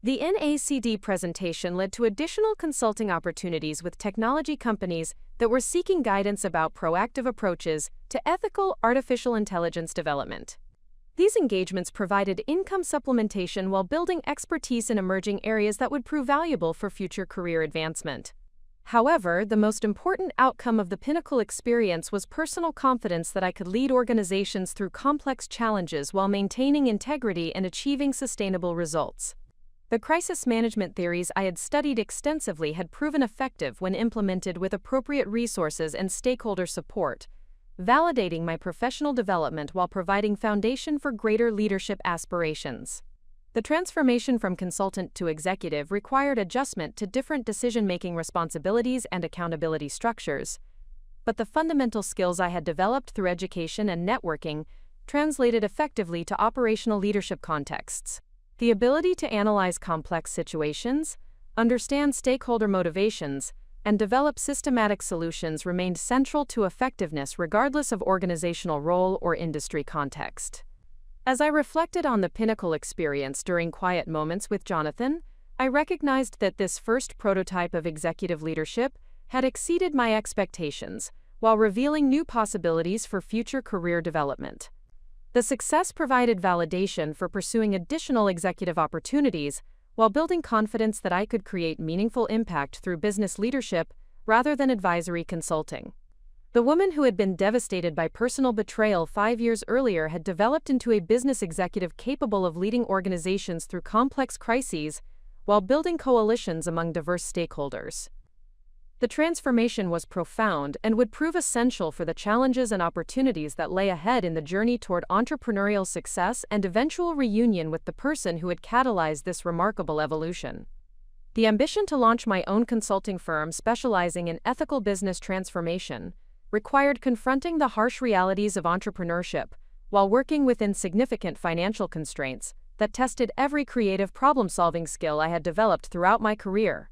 The NACD presentation led to additional consulting opportunities with technology companies that were seeking guidance about proactive approaches to ethical artificial intelligence development. These engagements provided income supplementation while building expertise in emerging areas that would prove valuable for future career advancement. However, the most important outcome of the Pinnacle experience was personal confidence that I could lead organizations through complex challenges while maintaining integrity and achieving sustainable results. The crisis management theories I had studied extensively had proven effective when implemented with appropriate resources and stakeholder support, validating my professional development while providing foundation for greater leadership aspirations. The transformation from consultant to executive required adjustment to different decision-making responsibilities and accountability structures, but the fundamental skills I had developed through education and networking translated effectively to operational leadership contexts. The ability to analyze complex situations, understand stakeholder motivations, and develop systematic solutions remained central to effectiveness regardless of organizational role or industry context. As I reflected on the Pinnacle experience during quiet moments with Jonathan, I recognized that this first prototype of executive leadership had exceeded my expectations while revealing new possibilities for future career development. The success provided validation for pursuing additional executive opportunities while building confidence that I could create meaningful impact through business leadership rather than advisory consulting. The woman who had been devastated by personal betrayal 5 years earlier had developed into a business executive capable of leading organizations through complex crises while building coalitions among diverse stakeholders. The transformation was profound and would prove essential for the challenges and opportunities that lay ahead in the journey toward entrepreneurial success and eventual reunion with the person who had catalyzed this remarkable evolution. The ambition to launch my own consulting firm specializing in ethical business transformation required confronting the harsh realities of entrepreneurship while working within significant financial constraints that tested every creative problem-solving skill I had developed throughout my career.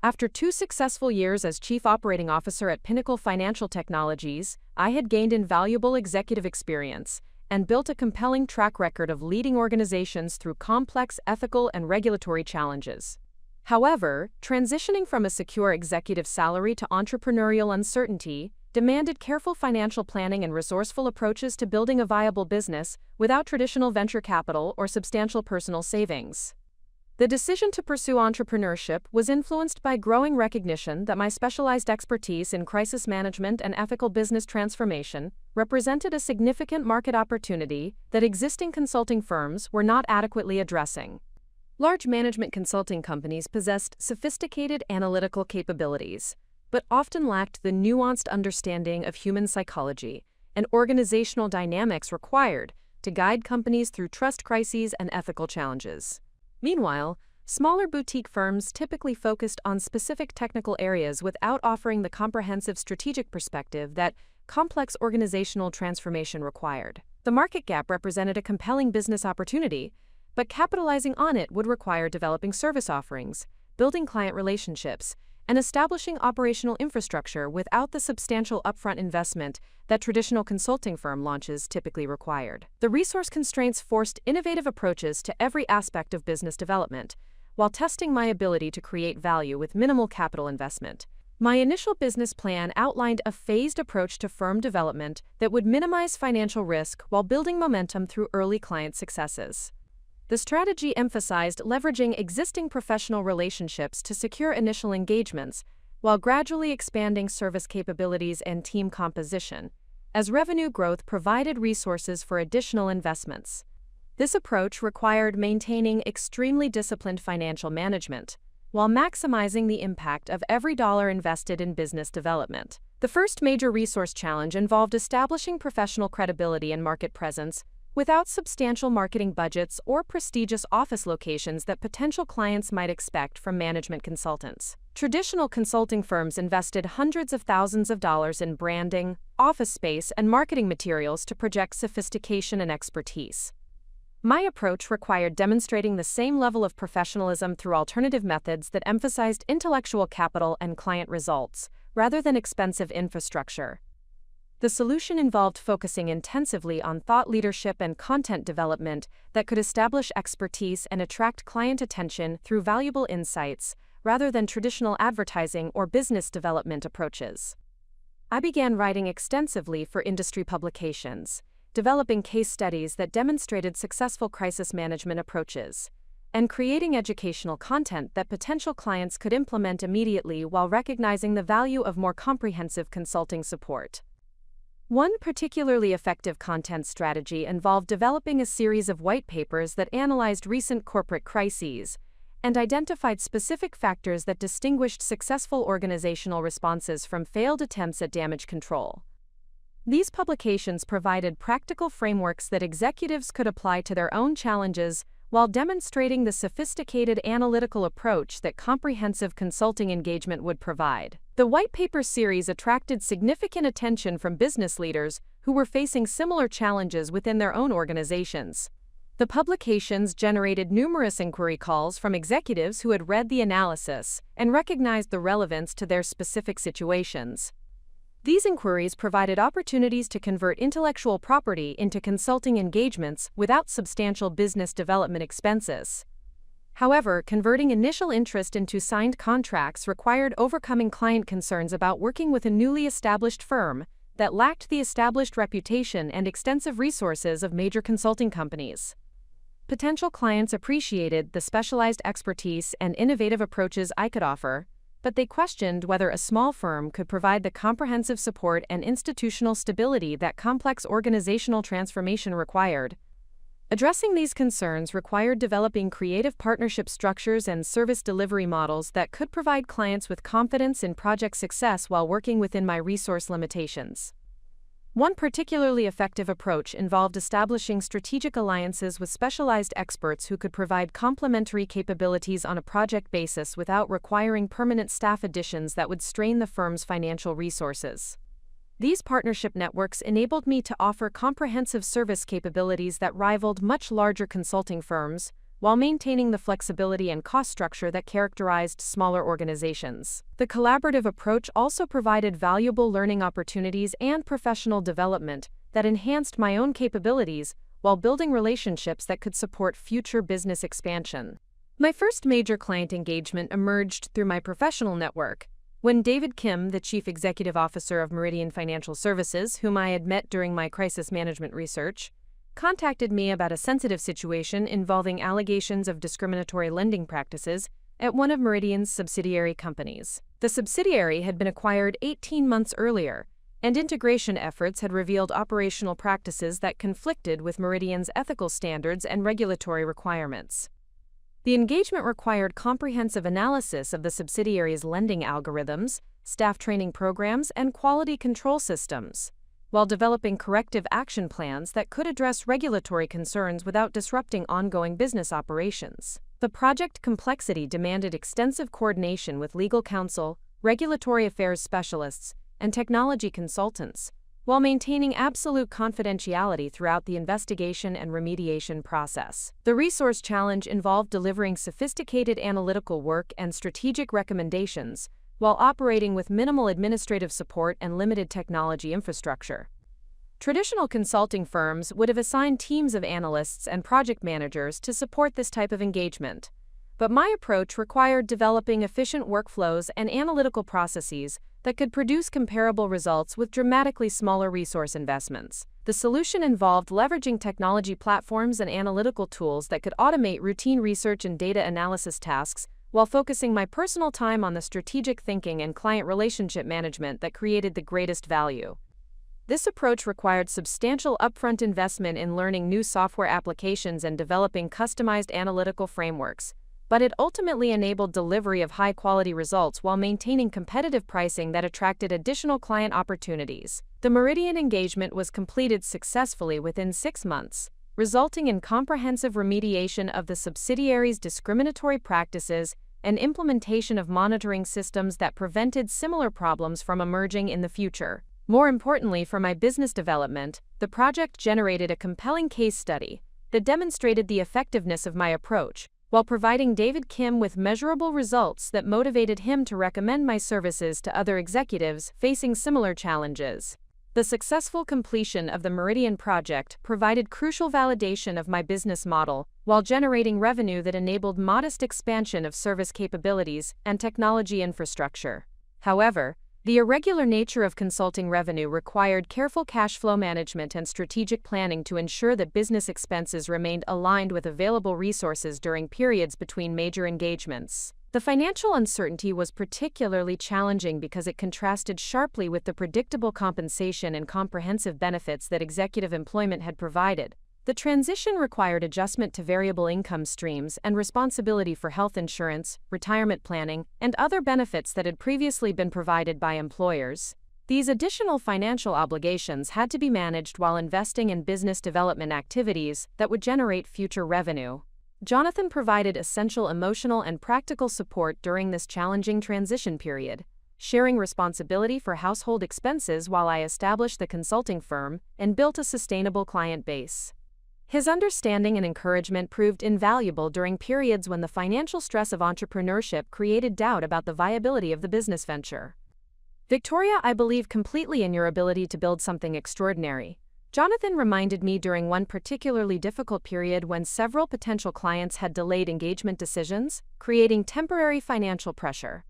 After 2 successful years as Chief Operating Officer at Pinnacle Financial Technologies, I had gained invaluable executive experience and built a compelling track record of leading organizations through complex ethical and regulatory challenges. However, transitioning from a secure executive salary to entrepreneurial uncertainty demanded careful financial planning and resourceful approaches to building a viable business without traditional venture capital or substantial personal savings. The decision to pursue entrepreneurship was influenced by growing recognition that my specialized expertise in crisis management and ethical business transformation represented a significant market opportunity that existing consulting firms were not adequately addressing. Large management consulting companies possessed sophisticated analytical capabilities, but often lacked the nuanced understanding of human psychology and organizational dynamics required to guide companies through trust crises and ethical challenges. Meanwhile, smaller boutique firms typically focused on specific technical areas without offering the comprehensive strategic perspective that complex organizational transformation required. The market gap represented a compelling business opportunity, but capitalizing on it would require developing service offerings, building client relationships, and establishing operational infrastructure without the substantial upfront investment that traditional consulting firm launches typically required. The resource constraints forced innovative approaches to every aspect of business development, while testing my ability to create value with minimal capital investment. My initial business plan outlined a phased approach to firm development that would minimize financial risk while building momentum through early client successes. The strategy emphasized leveraging existing professional relationships to secure initial engagements, while gradually expanding service capabilities and team composition, as revenue growth provided resources for additional investments. This approach required maintaining extremely disciplined financial management, while maximizing the impact of every dollar invested in business development. The first major resource challenge involved establishing professional credibility and market presence without substantial marketing budgets or prestigious office locations that potential clients might expect from management consultants. Traditional consulting firms invested hundreds of thousands of dollars in branding, office space, and marketing materials to project sophistication and expertise. My approach required demonstrating the same level of professionalism through alternative methods that emphasized intellectual capital and client results, rather than expensive infrastructure. The solution involved focusing intensively on thought leadership and content development that could establish expertise and attract client attention through valuable insights, rather than traditional advertising or business development approaches. I began writing extensively for industry publications, developing case studies that demonstrated successful crisis management approaches, and creating educational content that potential clients could implement immediately while recognizing the value of more comprehensive consulting support. One particularly effective content strategy involved developing a series of white papers that analyzed recent corporate crises and identified specific factors that distinguished successful organizational responses from failed attempts at damage control. These publications provided practical frameworks that executives could apply to their own challenges while demonstrating the sophisticated analytical approach that comprehensive consulting engagement would provide. The white paper series attracted significant attention from business leaders who were facing similar challenges within their own organizations. The publications generated numerous inquiry calls from executives who had read the analysis and recognized the relevance to their specific situations. These inquiries provided opportunities to convert intellectual property into consulting engagements without substantial business development expenses. However, converting initial interest into signed contracts required overcoming client concerns about working with a newly established firm that lacked the established reputation and extensive resources of major consulting companies. Potential clients appreciated the specialized expertise and innovative approaches I could offer, but they questioned whether a small firm could provide the comprehensive support and institutional stability that complex organizational transformation required. Addressing these concerns required developing creative partnership structures and service delivery models that could provide clients with confidence in project success while working within my resource limitations. One particularly effective approach involved establishing strategic alliances with specialized experts who could provide complementary capabilities on a project basis without requiring permanent staff additions that would strain the firm's financial resources. These partnership networks enabled me to offer comprehensive service capabilities that rivaled much larger consulting firms, while maintaining the flexibility and cost structure that characterized smaller organizations. The collaborative approach also provided valuable learning opportunities and professional development that enhanced my own capabilities while building relationships that could support future business expansion. My first major client engagement emerged through my professional network, when David Kim, the Chief Executive Officer of Meridian Financial Services, whom I had met during my crisis management research, contacted me about a sensitive situation involving allegations of discriminatory lending practices at one of Meridian's subsidiary companies. The subsidiary had been acquired 18 months earlier, and integration efforts had revealed operational practices that conflicted with Meridian's ethical standards and regulatory requirements. The engagement required comprehensive analysis of the subsidiary's lending algorithms, staff training programs, and quality control systems, while developing corrective action plans that could address regulatory concerns without disrupting ongoing business operations. The project complexity demanded extensive coordination with legal counsel, regulatory affairs specialists, and technology consultants, while maintaining absolute confidentiality throughout the investigation and remediation process. The resource challenge involved delivering sophisticated analytical work and strategic recommendations, while operating with minimal administrative support and limited technology infrastructure. Traditional consulting firms would have assigned teams of analysts and project managers to support this type of engagement, but my approach required developing efficient workflows and analytical processes that could produce comparable results with dramatically smaller resource investments. The solution involved leveraging technology platforms and analytical tools that could automate routine research and data analysis tasks, while focusing my personal time on the strategic thinking and client relationship management that created the greatest value. This approach required substantial upfront investment in learning new software applications and developing customized analytical frameworks, but it ultimately enabled delivery of high-quality results while maintaining competitive pricing that attracted additional client opportunities. The Meridian engagement was completed successfully within 6 months, resulting in comprehensive remediation of the subsidiary's discriminatory practices and implementation of monitoring systems that prevented similar problems from emerging in the future. More importantly for my business development, the project generated a compelling case study that demonstrated the effectiveness of my approach, while providing David Kim with measurable results that motivated him to recommend my services to other executives facing similar challenges. The successful completion of the Meridian project provided crucial validation of my business model, while generating revenue that enabled modest expansion of service capabilities and technology infrastructure. However, the irregular nature of consulting revenue required careful cash flow management and strategic planning to ensure that business expenses remained aligned with available resources during periods between major engagements. The financial uncertainty was particularly challenging because it contrasted sharply with the predictable compensation and comprehensive benefits that executive employment had provided. The transition required adjustment to variable income streams and responsibility for health insurance, retirement planning, and other benefits that had previously been provided by employers. These additional financial obligations had to be managed while investing in business development activities that would generate future revenue. Jonathan provided essential emotional and practical support during this challenging transition period, sharing responsibility for household expenses while I established the consulting firm and built a sustainable client base. His understanding and encouragement proved invaluable during periods when the financial stress of entrepreneurship created doubt about the viability of the business venture. Victoria, I believe completely in your ability to build something extraordinary. Jonathan reminded me during one particularly difficult period when several potential clients had delayed engagement decisions, creating temporary financial pressure.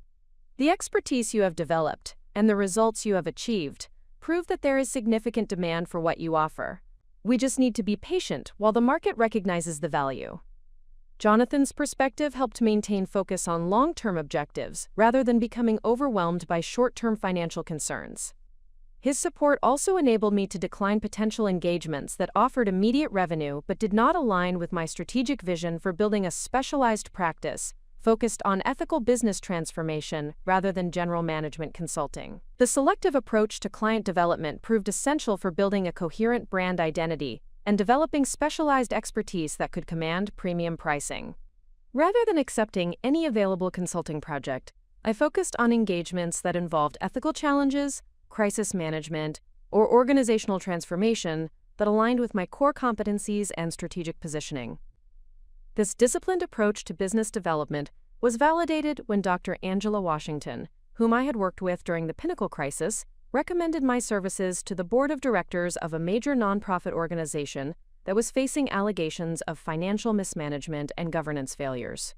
The expertise you have developed and the results you have achieved prove that there is significant demand for what you offer. We just need to be patient while the market recognizes the value. Jonathan's perspective helped maintain focus on long-term objectives rather than becoming overwhelmed by short-term financial concerns. His support also enabled me to decline potential engagements that offered immediate revenue but did not align with my strategic vision for building a specialized practice focused on ethical business transformation rather than general management consulting. The selective approach to client development proved essential for building a coherent brand identity and developing specialized expertise that could command premium pricing. Rather than accepting any available consulting project, I focused on engagements that involved ethical challenges, crisis management, or organizational transformation that aligned with my core competencies and strategic positioning. This disciplined approach to business development was validated when Dr. Angela Washington, whom I had worked with during the Pinnacle crisis, recommended my services to the board of directors of a major nonprofit organization that was facing allegations of financial mismanagement and governance failures.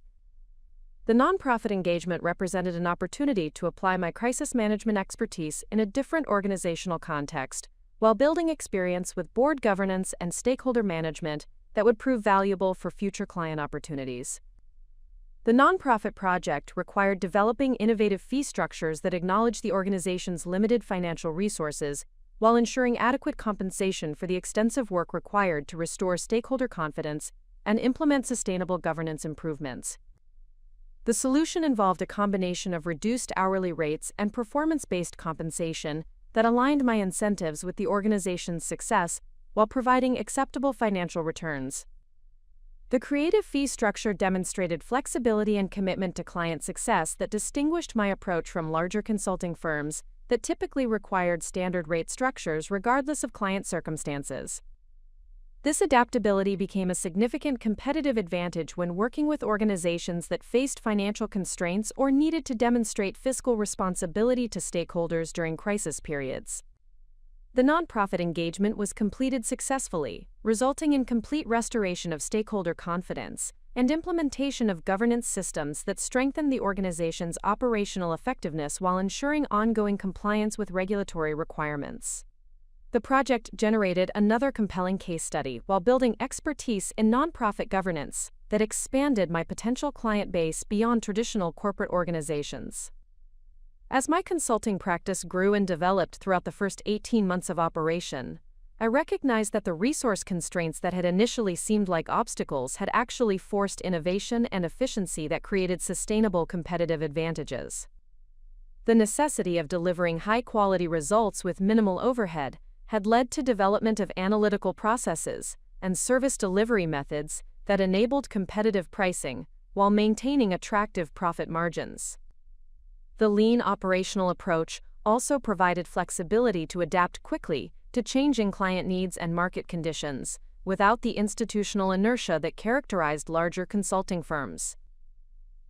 The nonprofit engagement represented an opportunity to apply my crisis management expertise in a different organizational context, while building experience with board governance and stakeholder management that would prove valuable for future client opportunities. The nonprofit project required developing innovative fee structures that acknowledge the organization's limited financial resources while ensuring adequate compensation for the extensive work required to restore stakeholder confidence and implement sustainable governance improvements. The solution involved a combination of reduced hourly rates and performance-based compensation that aligned my incentives with the organization's success while providing acceptable financial returns. The creative fee structure demonstrated flexibility and commitment to client success that distinguished my approach from larger consulting firms that typically required standard rate structures regardless of client circumstances. This adaptability became a significant competitive advantage when working with organizations that faced financial constraints or needed to demonstrate fiscal responsibility to stakeholders during crisis periods. The nonprofit engagement was completed successfully, resulting in complete restoration of stakeholder confidence and implementation of governance systems that strengthened the organization's operational effectiveness while ensuring ongoing compliance with regulatory requirements. The project generated another compelling case study while building expertise in nonprofit governance that expanded my potential client base beyond traditional corporate organizations. As my consulting practice grew and developed throughout the first 18 months of operation, I recognized that the resource constraints that had initially seemed like obstacles had actually forced innovation and efficiency that created sustainable competitive advantages. The necessity of delivering high-quality results with minimal overhead had led to development of analytical processes and service delivery methods that enabled competitive pricing while maintaining attractive profit margins. The lean operational approach also provided flexibility to adapt quickly to changing client needs and market conditions, without the institutional inertia that characterized larger consulting firms.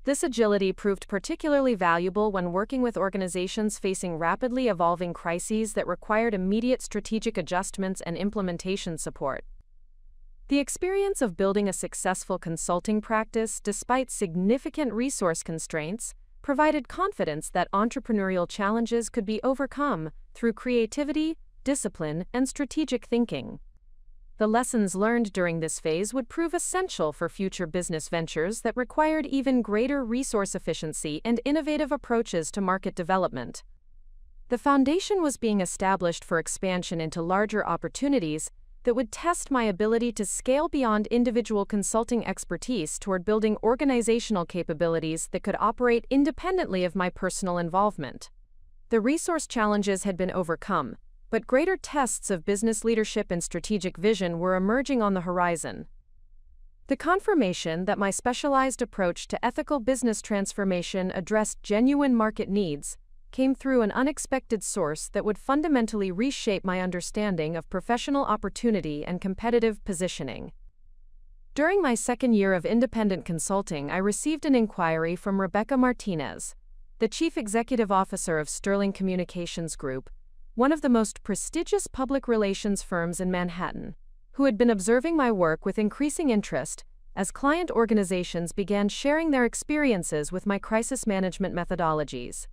This agility proved particularly valuable when working with organizations facing rapidly evolving crises that required immediate strategic adjustments and implementation support. The experience of building a successful consulting practice despite significant resource constraints provided confidence that entrepreneurial challenges could be overcome through creativity, discipline, and strategic thinking. The lessons learned during this phase would prove essential for future business ventures that required even greater resource efficiency and innovative approaches to market development. The foundation was being established for expansion into larger opportunities that would test my ability to scale beyond individual consulting expertise toward building organizational capabilities that could operate independently of my personal involvement. The resource challenges had been overcome, but greater tests of business leadership and strategic vision were emerging on the horizon. The confirmation that my specialized approach to ethical business transformation addressed genuine market needs came through an unexpected source that would fundamentally reshape my understanding of professional opportunity and competitive positioning. During my second year of independent consulting, I received an inquiry from Rebecca Martinez, the Chief Executive Officer of Sterling Communications Group, one of the most prestigious public relations firms in Manhattan, who had been observing my work with increasing interest as client organizations began sharing their experiences with my crisis management methodologies.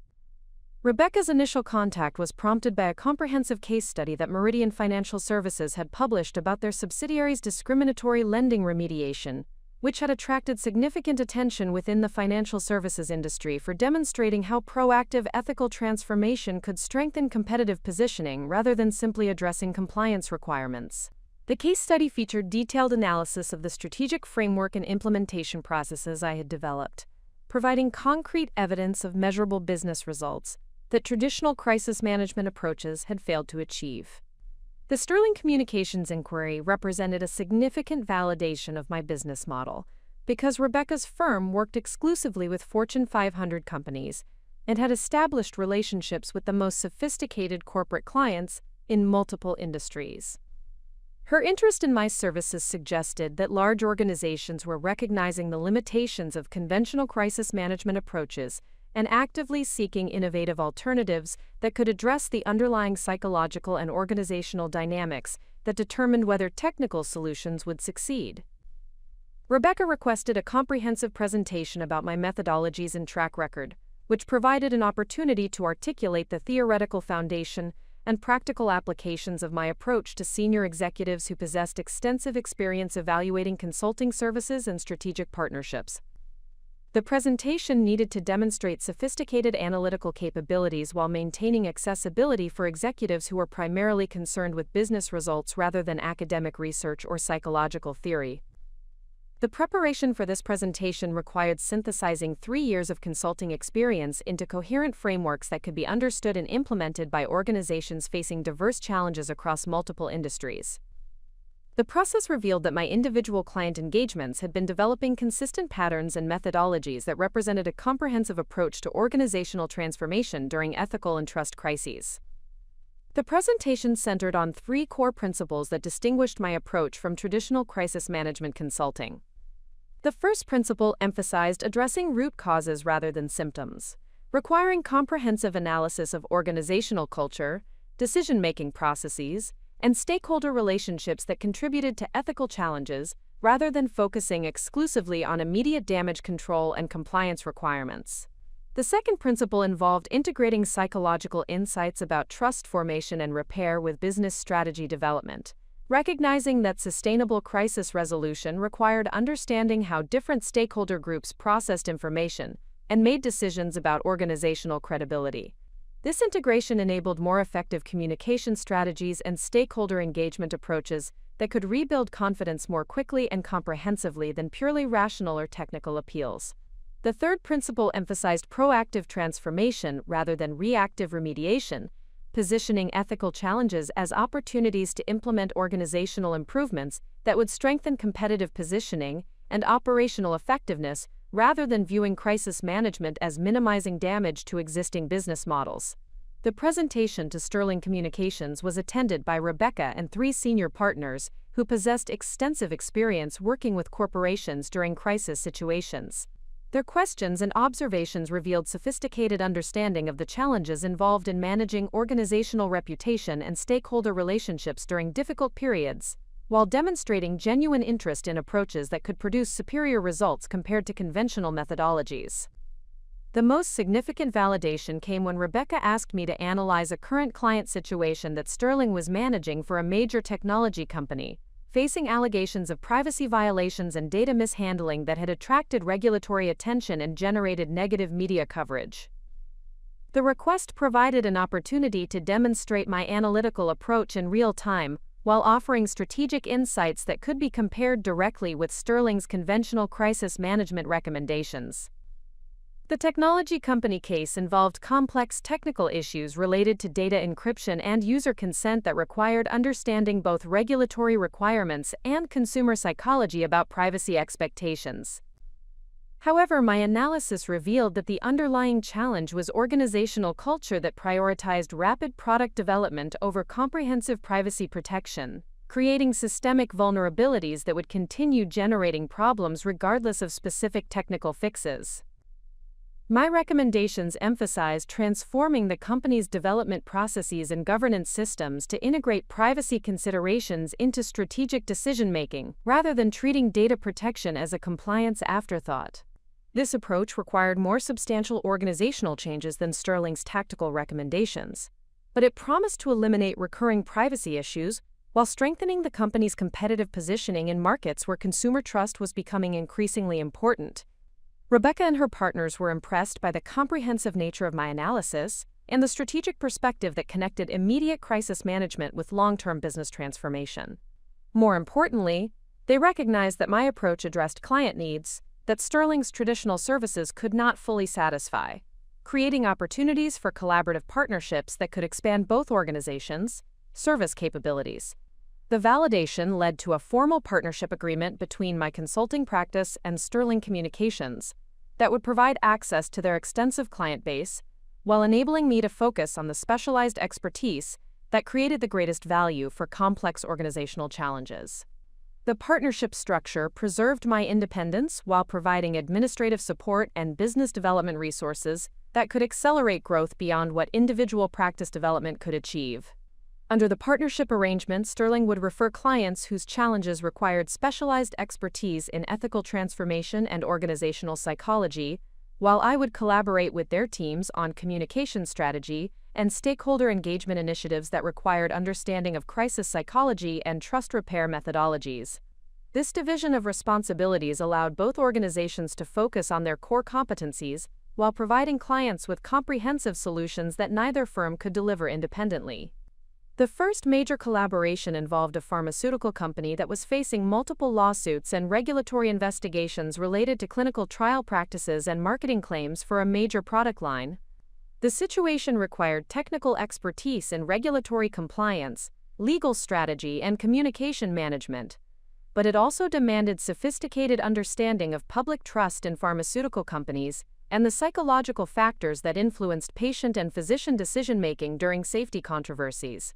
Rebecca's initial contact was prompted by a comprehensive case study that Meridian Financial Services had published about their subsidiary's discriminatory lending remediation, which had attracted significant attention within the financial services industry for demonstrating how proactive ethical transformation could strengthen competitive positioning rather than simply addressing compliance requirements. The case study featured detailed analysis of the strategic framework and implementation processes I had developed, providing concrete evidence of measurable business results that traditional crisis management approaches had failed to achieve. The Sterling Communications inquiry represented a significant validation of my business model, because Rebecca's firm worked exclusively with Fortune 500 companies and had established relationships with the most sophisticated corporate clients in multiple industries. Her interest in my services suggested that large organizations were recognizing the limitations of conventional crisis management approaches and actively seeking innovative alternatives that could address the underlying psychological and organizational dynamics that determined whether technical solutions would succeed. Rebecca requested a comprehensive presentation about my methodologies and track record, which provided an opportunity to articulate the theoretical foundation and practical applications of my approach to senior executives who possessed extensive experience evaluating consulting services and strategic partnerships. The presentation needed to demonstrate sophisticated analytical capabilities while maintaining accessibility for executives who were primarily concerned with business results rather than academic research or psychological theory. The preparation for this presentation required synthesizing 3 years of consulting experience into coherent frameworks that could be understood and implemented by organizations facing diverse challenges across multiple industries. The process revealed that my individual client engagements had been developing consistent patterns and methodologies that represented a comprehensive approach to organizational transformation during ethical and trust crises. The presentation centered on 3 core principles that distinguished my approach from traditional crisis management consulting. The first principle emphasized addressing root causes rather than symptoms, requiring comprehensive analysis of organizational culture, decision-making processes, and stakeholder relationships that contributed to ethical challenges rather than focusing exclusively on immediate damage control and compliance requirements. The second principle involved integrating psychological insights about trust formation and repair with business strategy development, recognizing that sustainable crisis resolution required understanding how different stakeholder groups processed information, and made decisions about organizational credibility. This integration enabled more effective communication strategies and stakeholder engagement approaches that could rebuild confidence more quickly and comprehensively than purely rational or technical appeals. The third principle emphasized proactive transformation rather than reactive remediation, positioning ethical challenges as opportunities to implement organizational improvements that would strengthen competitive positioning and operational effectiveness rather than viewing crisis management as minimizing damage to existing business models. The presentation to Sterling Communications was attended by Rebecca and 3 senior partners who possessed extensive experience working with corporations during crisis situations. Their questions and observations revealed sophisticated understanding of the challenges involved in managing organizational reputation and stakeholder relationships during difficult periods, while demonstrating genuine interest in approaches that could produce superior results compared to conventional methodologies. The most significant validation came when Rebecca asked me to analyze a current client situation that Sterling was managing for a major technology company, facing allegations of privacy violations and data mishandling that had attracted regulatory attention and generated negative media coverage. The request provided an opportunity to demonstrate my analytical approach in real time, while offering strategic insights that could be compared directly with Sterling's conventional crisis management recommendations. The technology company case involved complex technical issues related to data encryption and user consent that required understanding both regulatory requirements and consumer psychology about privacy expectations. However, my analysis revealed that the underlying challenge was organizational culture that prioritized rapid product development over comprehensive privacy protection, creating systemic vulnerabilities that would continue generating problems regardless of specific technical fixes. My recommendations emphasize transforming the company's development processes and governance systems to integrate privacy considerations into strategic decision-making, rather than treating data protection as a compliance afterthought. This approach required more substantial organizational changes than Sterling's tactical recommendations, but it promised to eliminate recurring privacy issues while strengthening the company's competitive positioning in markets where consumer trust was becoming increasingly important. Rebecca and her partners were impressed by the comprehensive nature of my analysis and the strategic perspective that connected immediate crisis management with long-term business transformation. More importantly, they recognized that my approach addressed client needs that Sterling's traditional services could not fully satisfy, creating opportunities for collaborative partnerships that could expand both organizations' service capabilities. The validation led to a formal partnership agreement between my consulting practice and Sterling Communications that would provide access to their extensive client base, while enabling me to focus on the specialized expertise that created the greatest value for complex organizational challenges. The partnership structure preserved my independence while providing administrative support and business development resources that could accelerate growth beyond what individual practice development could achieve. Under the partnership arrangement, Sterling would refer clients whose challenges required specialized expertise in ethical transformation and organizational psychology, while I would collaborate with their teams on communication strategy and stakeholder engagement initiatives that required understanding of crisis psychology and trust repair methodologies. This division of responsibilities allowed both organizations to focus on their core competencies while providing clients with comprehensive solutions that neither firm could deliver independently. The first major collaboration involved a pharmaceutical company that was facing multiple lawsuits and regulatory investigations related to clinical trial practices and marketing claims for a major product line. The situation required technical expertise in regulatory compliance, legal strategy, and communication management, but it also demanded sophisticated understanding of public trust in pharmaceutical companies and the psychological factors that influenced patient and physician decision-making during safety controversies.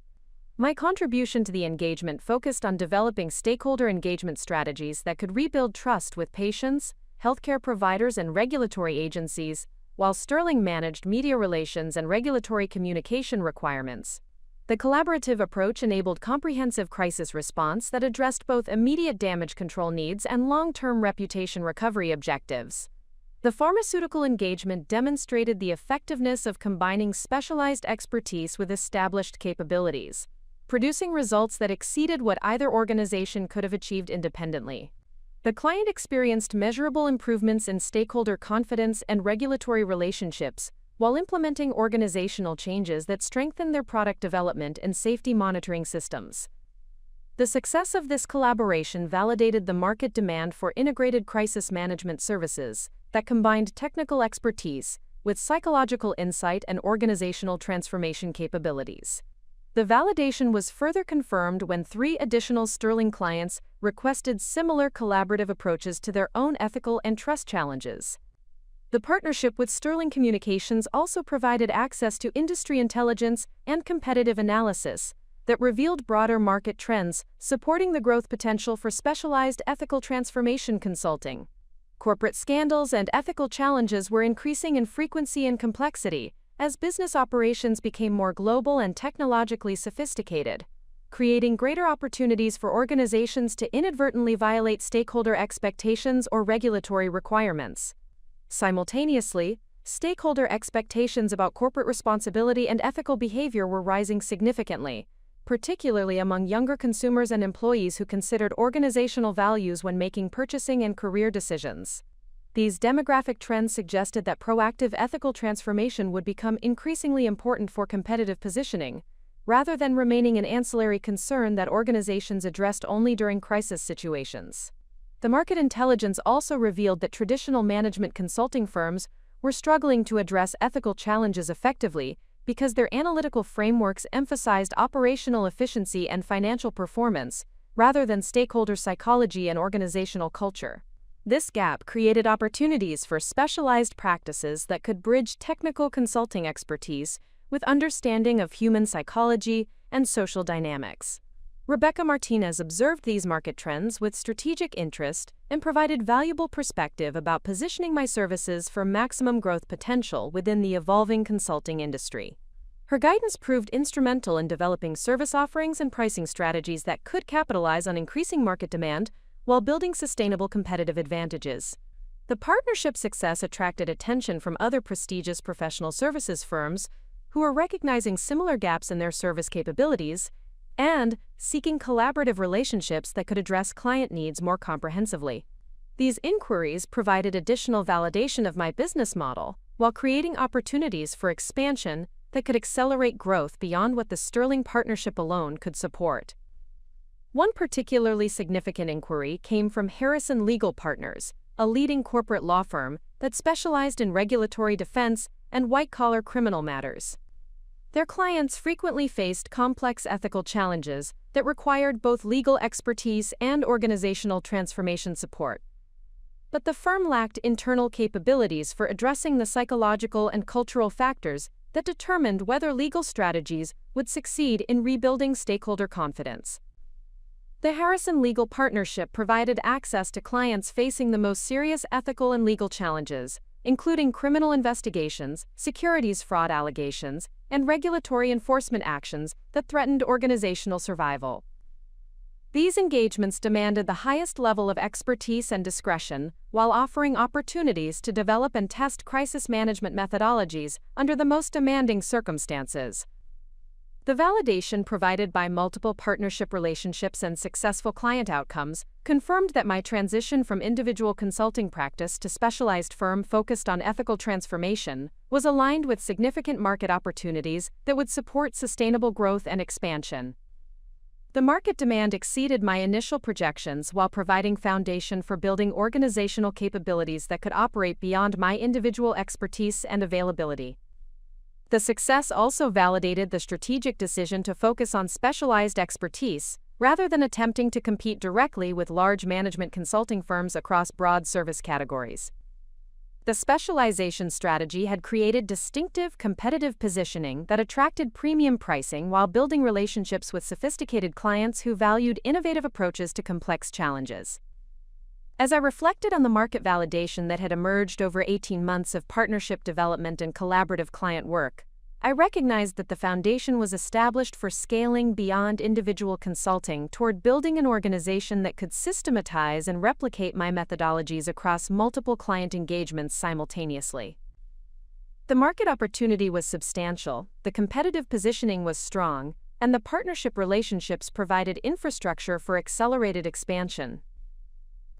My contribution to the engagement focused on developing stakeholder engagement strategies that could rebuild trust with patients, healthcare providers, and regulatory agencies, while Sterling managed media relations and regulatory communication requirements. The collaborative approach enabled comprehensive crisis response that addressed both immediate damage control needs and long-term reputation recovery objectives. The pharmaceutical engagement demonstrated the effectiveness of combining specialized expertise with established capabilities, producing results that exceeded what either organization could have achieved independently. The client experienced measurable improvements in stakeholder confidence and regulatory relationships while implementing organizational changes that strengthened their product development and safety monitoring systems. The success of this collaboration validated the market demand for integrated crisis management services that combined technical expertise with psychological insight and organizational transformation capabilities. The validation was further confirmed when 3 additional Sterling clients requested similar collaborative approaches to their own ethical and trust challenges. The partnership with Sterling Communications also provided access to industry intelligence and competitive analysis that revealed broader market trends, supporting the growth potential for specialized ethical transformation consulting. Corporate scandals and ethical challenges were increasing in frequency and complexity as business operations became more global and technologically sophisticated, creating greater opportunities for organizations to inadvertently violate stakeholder expectations or regulatory requirements. Simultaneously, stakeholder expectations about corporate responsibility and ethical behavior were rising significantly, particularly among younger consumers and employees who considered organizational values when making purchasing and career decisions. These demographic trends suggested that proactive ethical transformation would become increasingly important for competitive positioning, rather than remaining an ancillary concern that organizations addressed only during crisis situations. The market intelligence also revealed that traditional management consulting firms were struggling to address ethical challenges effectively because their analytical frameworks emphasized operational efficiency and financial performance, rather than stakeholder psychology and organizational culture. This gap created opportunities for specialized practices that could bridge technical consulting expertise with understanding of human psychology and social dynamics. Rebecca Martinez observed these market trends with strategic interest and provided valuable perspective about positioning my services for maximum growth potential within the evolving consulting industry. Her guidance proved instrumental in developing service offerings and pricing strategies that could capitalize on increasing market demand while building sustainable competitive advantages. The partnership's success attracted attention from other prestigious professional services firms who were recognizing similar gaps in their service capabilities and seeking collaborative relationships that could address client needs more comprehensively. These inquiries provided additional validation of my business model while creating opportunities for expansion that could accelerate growth beyond what the Sterling partnership alone could support. One particularly significant inquiry came from Harrison Legal Partners, a leading corporate law firm that specialized in regulatory defense and white-collar criminal matters. Their clients frequently faced complex ethical challenges that required both legal expertise and organizational transformation support. But the firm lacked internal capabilities for addressing the psychological and cultural factors that determined whether legal strategies would succeed in rebuilding stakeholder confidence. The Harrison Legal Partnership provided access to clients facing the most serious ethical and legal challenges, including criminal investigations, securities fraud allegations, and regulatory enforcement actions that threatened organizational survival. These engagements demanded the highest level of expertise and discretion, while offering opportunities to develop and test crisis management methodologies under the most demanding circumstances. The validation provided by multiple partnership relationships and successful client outcomes confirmed that my transition from individual consulting practice to specialized firm focused on ethical transformation was aligned with significant market opportunities that would support sustainable growth and expansion. The market demand exceeded my initial projections while providing foundation for building organizational capabilities that could operate beyond my individual expertise and availability. The success also validated the strategic decision to focus on specialized expertise, rather than attempting to compete directly with large management consulting firms across broad service categories. The specialization strategy had created distinctive competitive positioning that attracted premium pricing while building relationships with sophisticated clients who valued innovative approaches to complex challenges. As I reflected on the market validation that had emerged over 18 months of partnership development and collaborative client work, I recognized that the foundation was established for scaling beyond individual consulting toward building an organization that could systematize and replicate my methodologies across multiple client engagements simultaneously. The market opportunity was substantial, the competitive positioning was strong, and the partnership relationships provided infrastructure for accelerated expansion.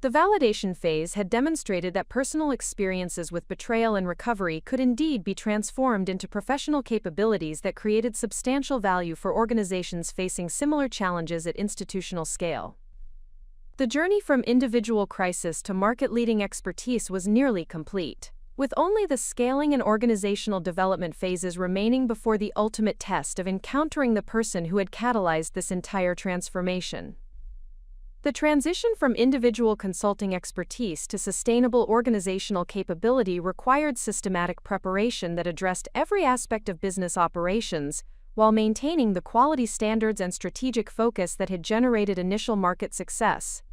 The validation phase had demonstrated that personal experiences with betrayal and recovery could indeed be transformed into professional capabilities that created substantial value for organizations facing similar challenges at institutional scale. The journey from individual crisis to market-leading expertise was nearly complete, with only the scaling and organizational development phases remaining before the ultimate test of encountering the person who had catalyzed this entire transformation. The transition from individual consulting expertise to sustainable organizational capability required systematic preparation that addressed every aspect of business operations, while maintaining the quality standards and strategic focus that had generated initial market success.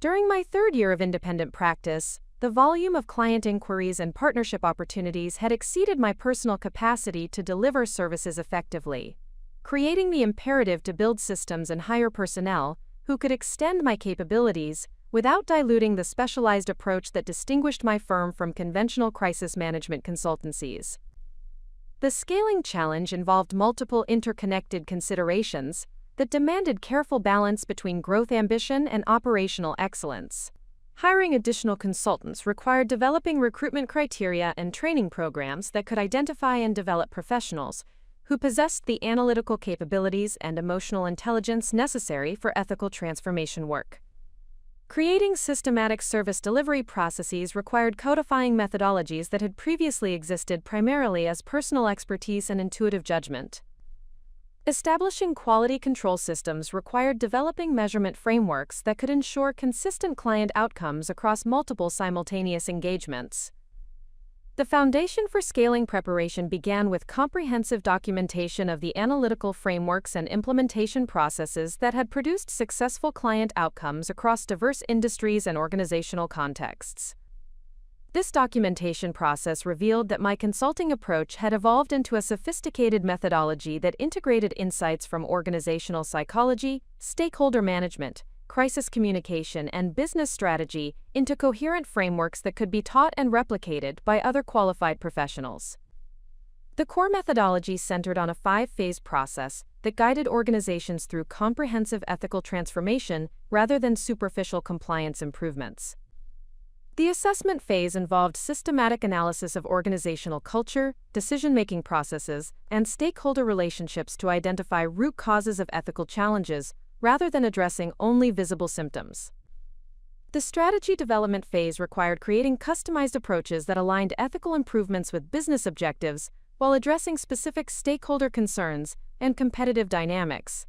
During my third year of independent practice, the volume of client inquiries and partnership opportunities had exceeded my personal capacity to deliver services effectively, creating the imperative to build systems and hire personnel who could extend my capabilities without diluting the specialized approach that distinguished my firm from conventional crisis management consultancies. The scaling challenge involved multiple interconnected considerations that demanded careful balance between growth ambition and operational excellence. Hiring additional consultants required developing recruitment criteria and training programs that could identify and develop professionals who possessed the analytical capabilities and emotional intelligence necessary for ethical transformation work. Creating systematic service delivery processes required codifying methodologies that had previously existed primarily as personal expertise and intuitive judgment. Establishing quality control systems required developing measurement frameworks that could ensure consistent client outcomes across multiple simultaneous engagements. The foundation for scaling preparation began with comprehensive documentation of the analytical frameworks and implementation processes that had produced successful client outcomes across diverse industries and organizational contexts. This documentation process revealed that my consulting approach had evolved into a sophisticated methodology that integrated insights from organizational psychology, stakeholder management, crisis communication, and business strategy into coherent frameworks that could be taught and replicated by other qualified professionals. The core methodology centered on a 5-phase process that guided organizations through comprehensive ethical transformation rather than superficial compliance improvements. The assessment phase involved systematic analysis of organizational culture, decision-making processes, and stakeholder relationships to identify root causes of ethical challenges, rather than addressing only visible symptoms. The strategy development phase required creating customized approaches that aligned ethical improvements with business objectives while addressing specific stakeholder concerns and competitive dynamics.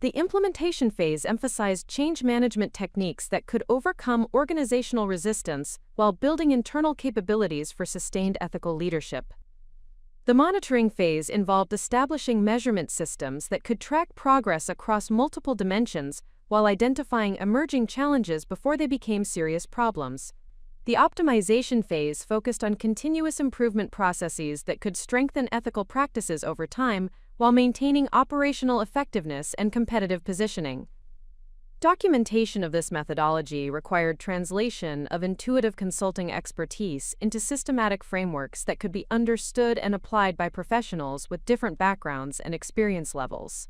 The implementation phase emphasized change management techniques that could overcome organizational resistance while building internal capabilities for sustained ethical leadership. The monitoring phase involved establishing measurement systems that could track progress across multiple dimensions while identifying emerging challenges before they became serious problems. The optimization phase focused on continuous improvement processes that could strengthen ethical practices over time while maintaining operational effectiveness and competitive positioning. Documentation of this methodology required translation of intuitive consulting expertise into systematic frameworks that could be understood and applied by professionals with different backgrounds and experience levels.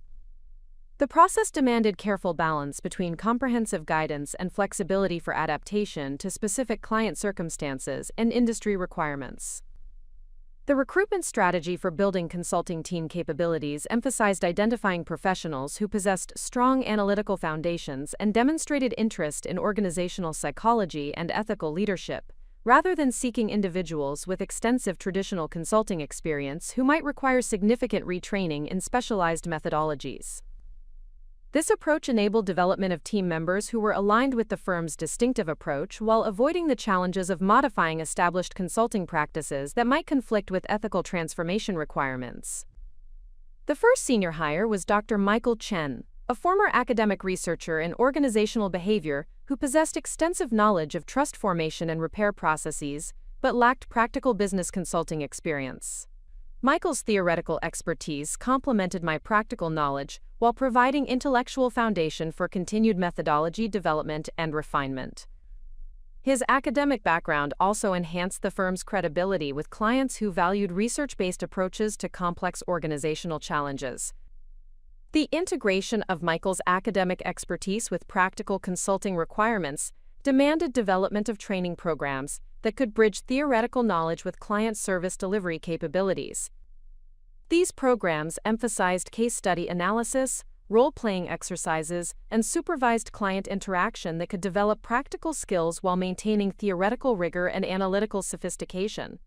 The process demanded careful balance between comprehensive guidance and flexibility for adaptation to specific client circumstances and industry requirements. The recruitment strategy for building consulting team capabilities emphasized identifying professionals who possessed strong analytical foundations and demonstrated interest in organizational psychology and ethical leadership, rather than seeking individuals with extensive traditional consulting experience who might require significant retraining in specialized methodologies. This approach enabled development of team members who were aligned with the firm's distinctive approach while avoiding the challenges of modifying established consulting practices that might conflict with ethical transformation requirements. The first senior hire was Dr. Michael Chen, a former academic researcher in organizational behavior who possessed extensive knowledge of trust formation and repair processes, but lacked practical business consulting experience. Michael's theoretical expertise complemented my practical knowledge while providing intellectual foundation for continued methodology development and refinement. His academic background also enhanced the firm's credibility with clients who valued research-based approaches to complex organizational challenges. The integration of Michael's academic expertise with practical consulting requirements demanded development of training programs that could bridge theoretical knowledge with client service delivery capabilities. These programs emphasized case study analysis, role-playing exercises, and supervised client interaction that could develop practical skills while maintaining theoretical rigor and analytical sophistication.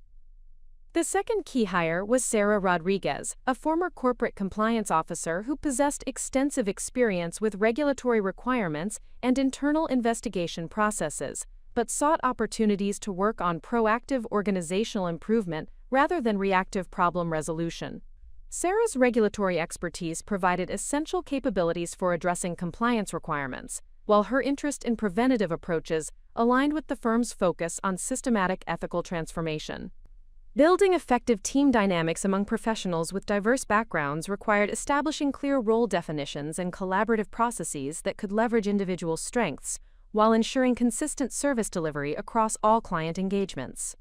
The second key hire was Sarah Rodriguez, a former corporate compliance officer who possessed extensive experience with regulatory requirements and internal investigation processes, but sought opportunities to work on proactive organizational improvement rather than reactive problem resolution. Sarah's regulatory expertise provided essential capabilities for addressing compliance requirements, while her interest in preventative approaches aligned with the firm's focus on systematic ethical transformation. Building effective team dynamics among professionals with diverse backgrounds required establishing clear role definitions and collaborative processes that could leverage individual strengths, while ensuring consistent service delivery across all client engagements.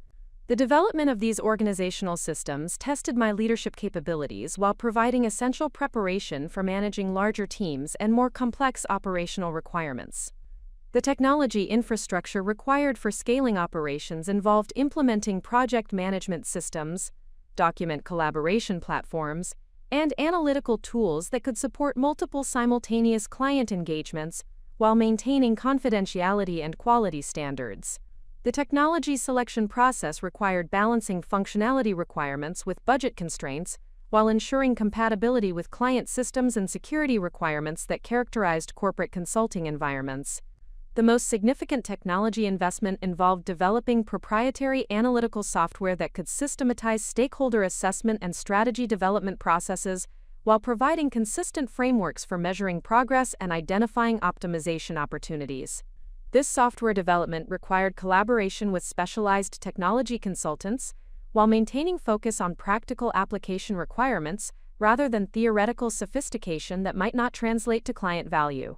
The development of these organizational systems tested my leadership capabilities while providing essential preparation for managing larger teams and more complex operational requirements. The technology infrastructure required for scaling operations involved implementing project management systems, document collaboration platforms, and analytical tools that could support multiple simultaneous client engagements while maintaining confidentiality and quality standards. The technology selection process required balancing functionality requirements with budget constraints while ensuring compatibility with client systems and security requirements that characterized corporate consulting environments. The most significant technology investment involved developing proprietary analytical software that could systematize stakeholder assessment and strategy development processes while providing consistent frameworks for measuring progress and identifying optimization opportunities. This software development required collaboration with specialized technology consultants while maintaining focus on practical application requirements rather than theoretical sophistication that might not translate to client value.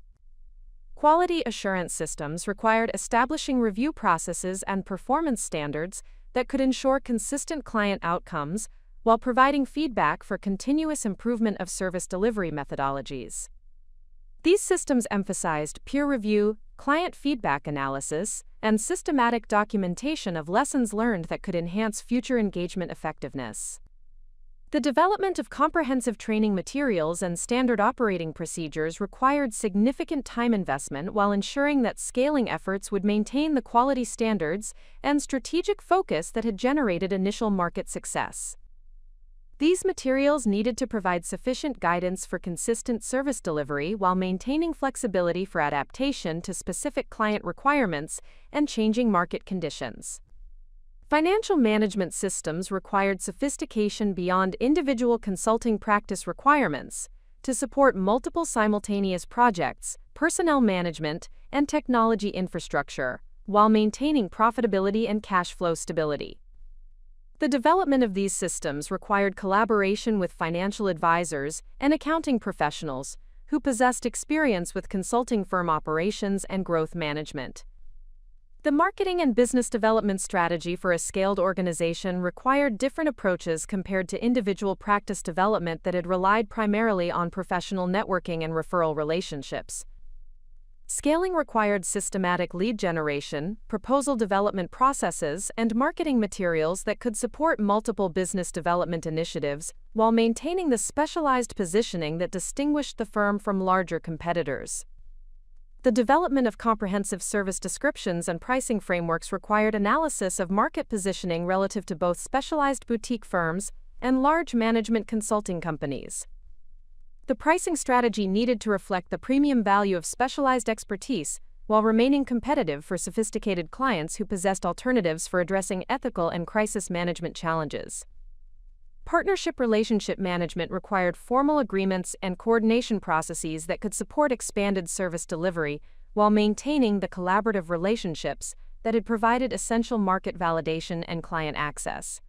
Quality assurance systems required establishing review processes and performance standards that could ensure consistent client outcomes while providing feedback for continuous improvement of service delivery methodologies. These systems emphasized peer review, client feedback analysis, and systematic documentation of lessons learned that could enhance future engagement effectiveness. The development of comprehensive training materials and standard operating procedures required significant time investment while ensuring that scaling efforts would maintain the quality standards and strategic focus that had generated initial market success. These materials needed to provide sufficient guidance for consistent service delivery while maintaining flexibility for adaptation to specific client requirements and changing market conditions. Financial management systems required sophistication beyond individual consulting practice requirements to support multiple simultaneous projects, personnel management, and technology infrastructure, while maintaining profitability and cash flow stability. The development of these systems required collaboration with financial advisors and accounting professionals who possessed experience with consulting firm operations and growth management. The marketing and business development strategy for a scaled organization required different approaches compared to individual practice development that had relied primarily on professional networking and referral relationships. Scaling required systematic lead generation, proposal development processes, and marketing materials that could support multiple business development initiatives while maintaining the specialized positioning that distinguished the firm from larger competitors. The development of comprehensive service descriptions and pricing frameworks required analysis of market positioning relative to both specialized boutique firms and large management consulting companies. The pricing strategy needed to reflect the premium value of specialized expertise while remaining competitive for sophisticated clients who possessed alternatives for addressing ethical and crisis management challenges. Partnership relationship management required formal agreements and coordination processes that could support expanded service delivery while maintaining the collaborative relationships that had provided essential market validation and client access.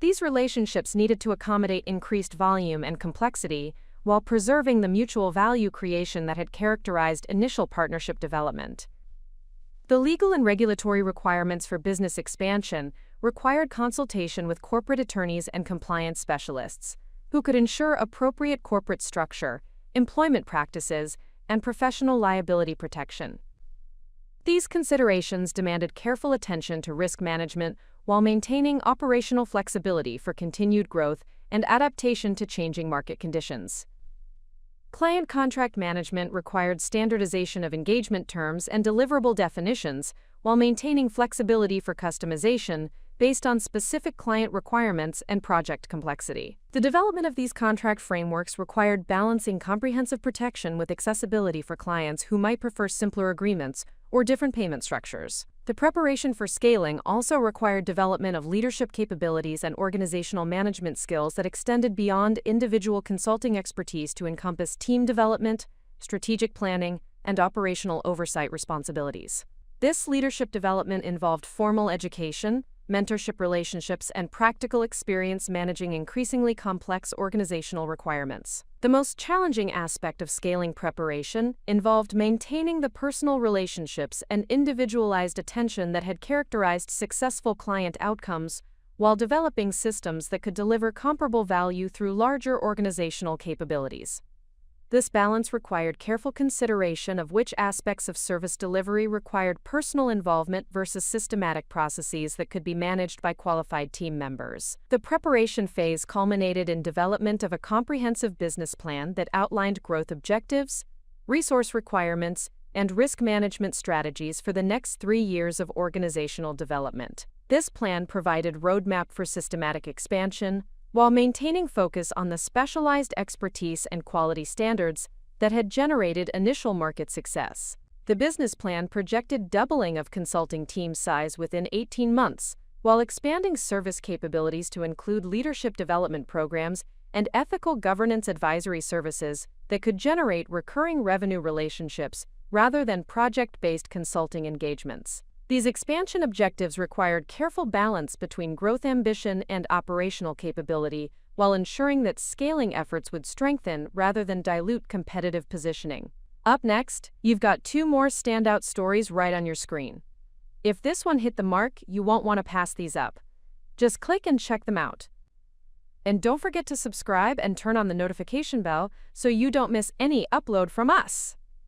These relationships needed to accommodate increased volume and complexity while preserving the mutual value creation that had characterized initial partnership development. The legal and regulatory requirements for business expansion required consultation with corporate attorneys and compliance specialists, who could ensure appropriate corporate structure, employment practices, and professional liability protection. These considerations demanded careful attention to risk management while maintaining operational flexibility for continued growth and adaptation to changing market conditions. Client contract management required standardization of engagement terms and deliverable definitions while maintaining flexibility for customization based on specific client requirements and project complexity. The development of these contract frameworks required balancing comprehensive protection with accessibility for clients who might prefer simpler agreements or different payment structures. The preparation for scaling also required development of leadership capabilities and organizational management skills that extended beyond individual consulting expertise to encompass team development, strategic planning, and operational oversight responsibilities. This leadership development involved formal education, mentorship relationships, and practical experience managing increasingly complex organizational requirements. The most challenging aspect of scaling preparation involved maintaining the personal relationships and individualized attention that had characterized successful client outcomes while developing systems that could deliver comparable value through larger organizational capabilities. This balance required careful consideration of which aspects of service delivery required personal involvement versus systematic processes that could be managed by qualified team members. The preparation phase culminated in development of a comprehensive business plan that outlined growth objectives, resource requirements, and risk management strategies for the next 3 years of organizational development. This plan provided roadmap for systematic expansion, while maintaining focus on the specialized expertise and quality standards that had generated initial market success. The business plan projected doubling of consulting team size within 18 months, while expanding service capabilities to include leadership development programs and ethical governance advisory services that could generate recurring revenue relationships rather than project-based consulting engagements. These expansion objectives required careful balance between growth ambition and operational capability, while ensuring that scaling efforts would strengthen rather than dilute competitive positioning. Up next, you've got 2 more standout stories right on your screen. If this one hit the mark, you won't want to pass these up. Just click and check them out. And don't forget to subscribe and turn on the notification bell so you don't miss any upload from us.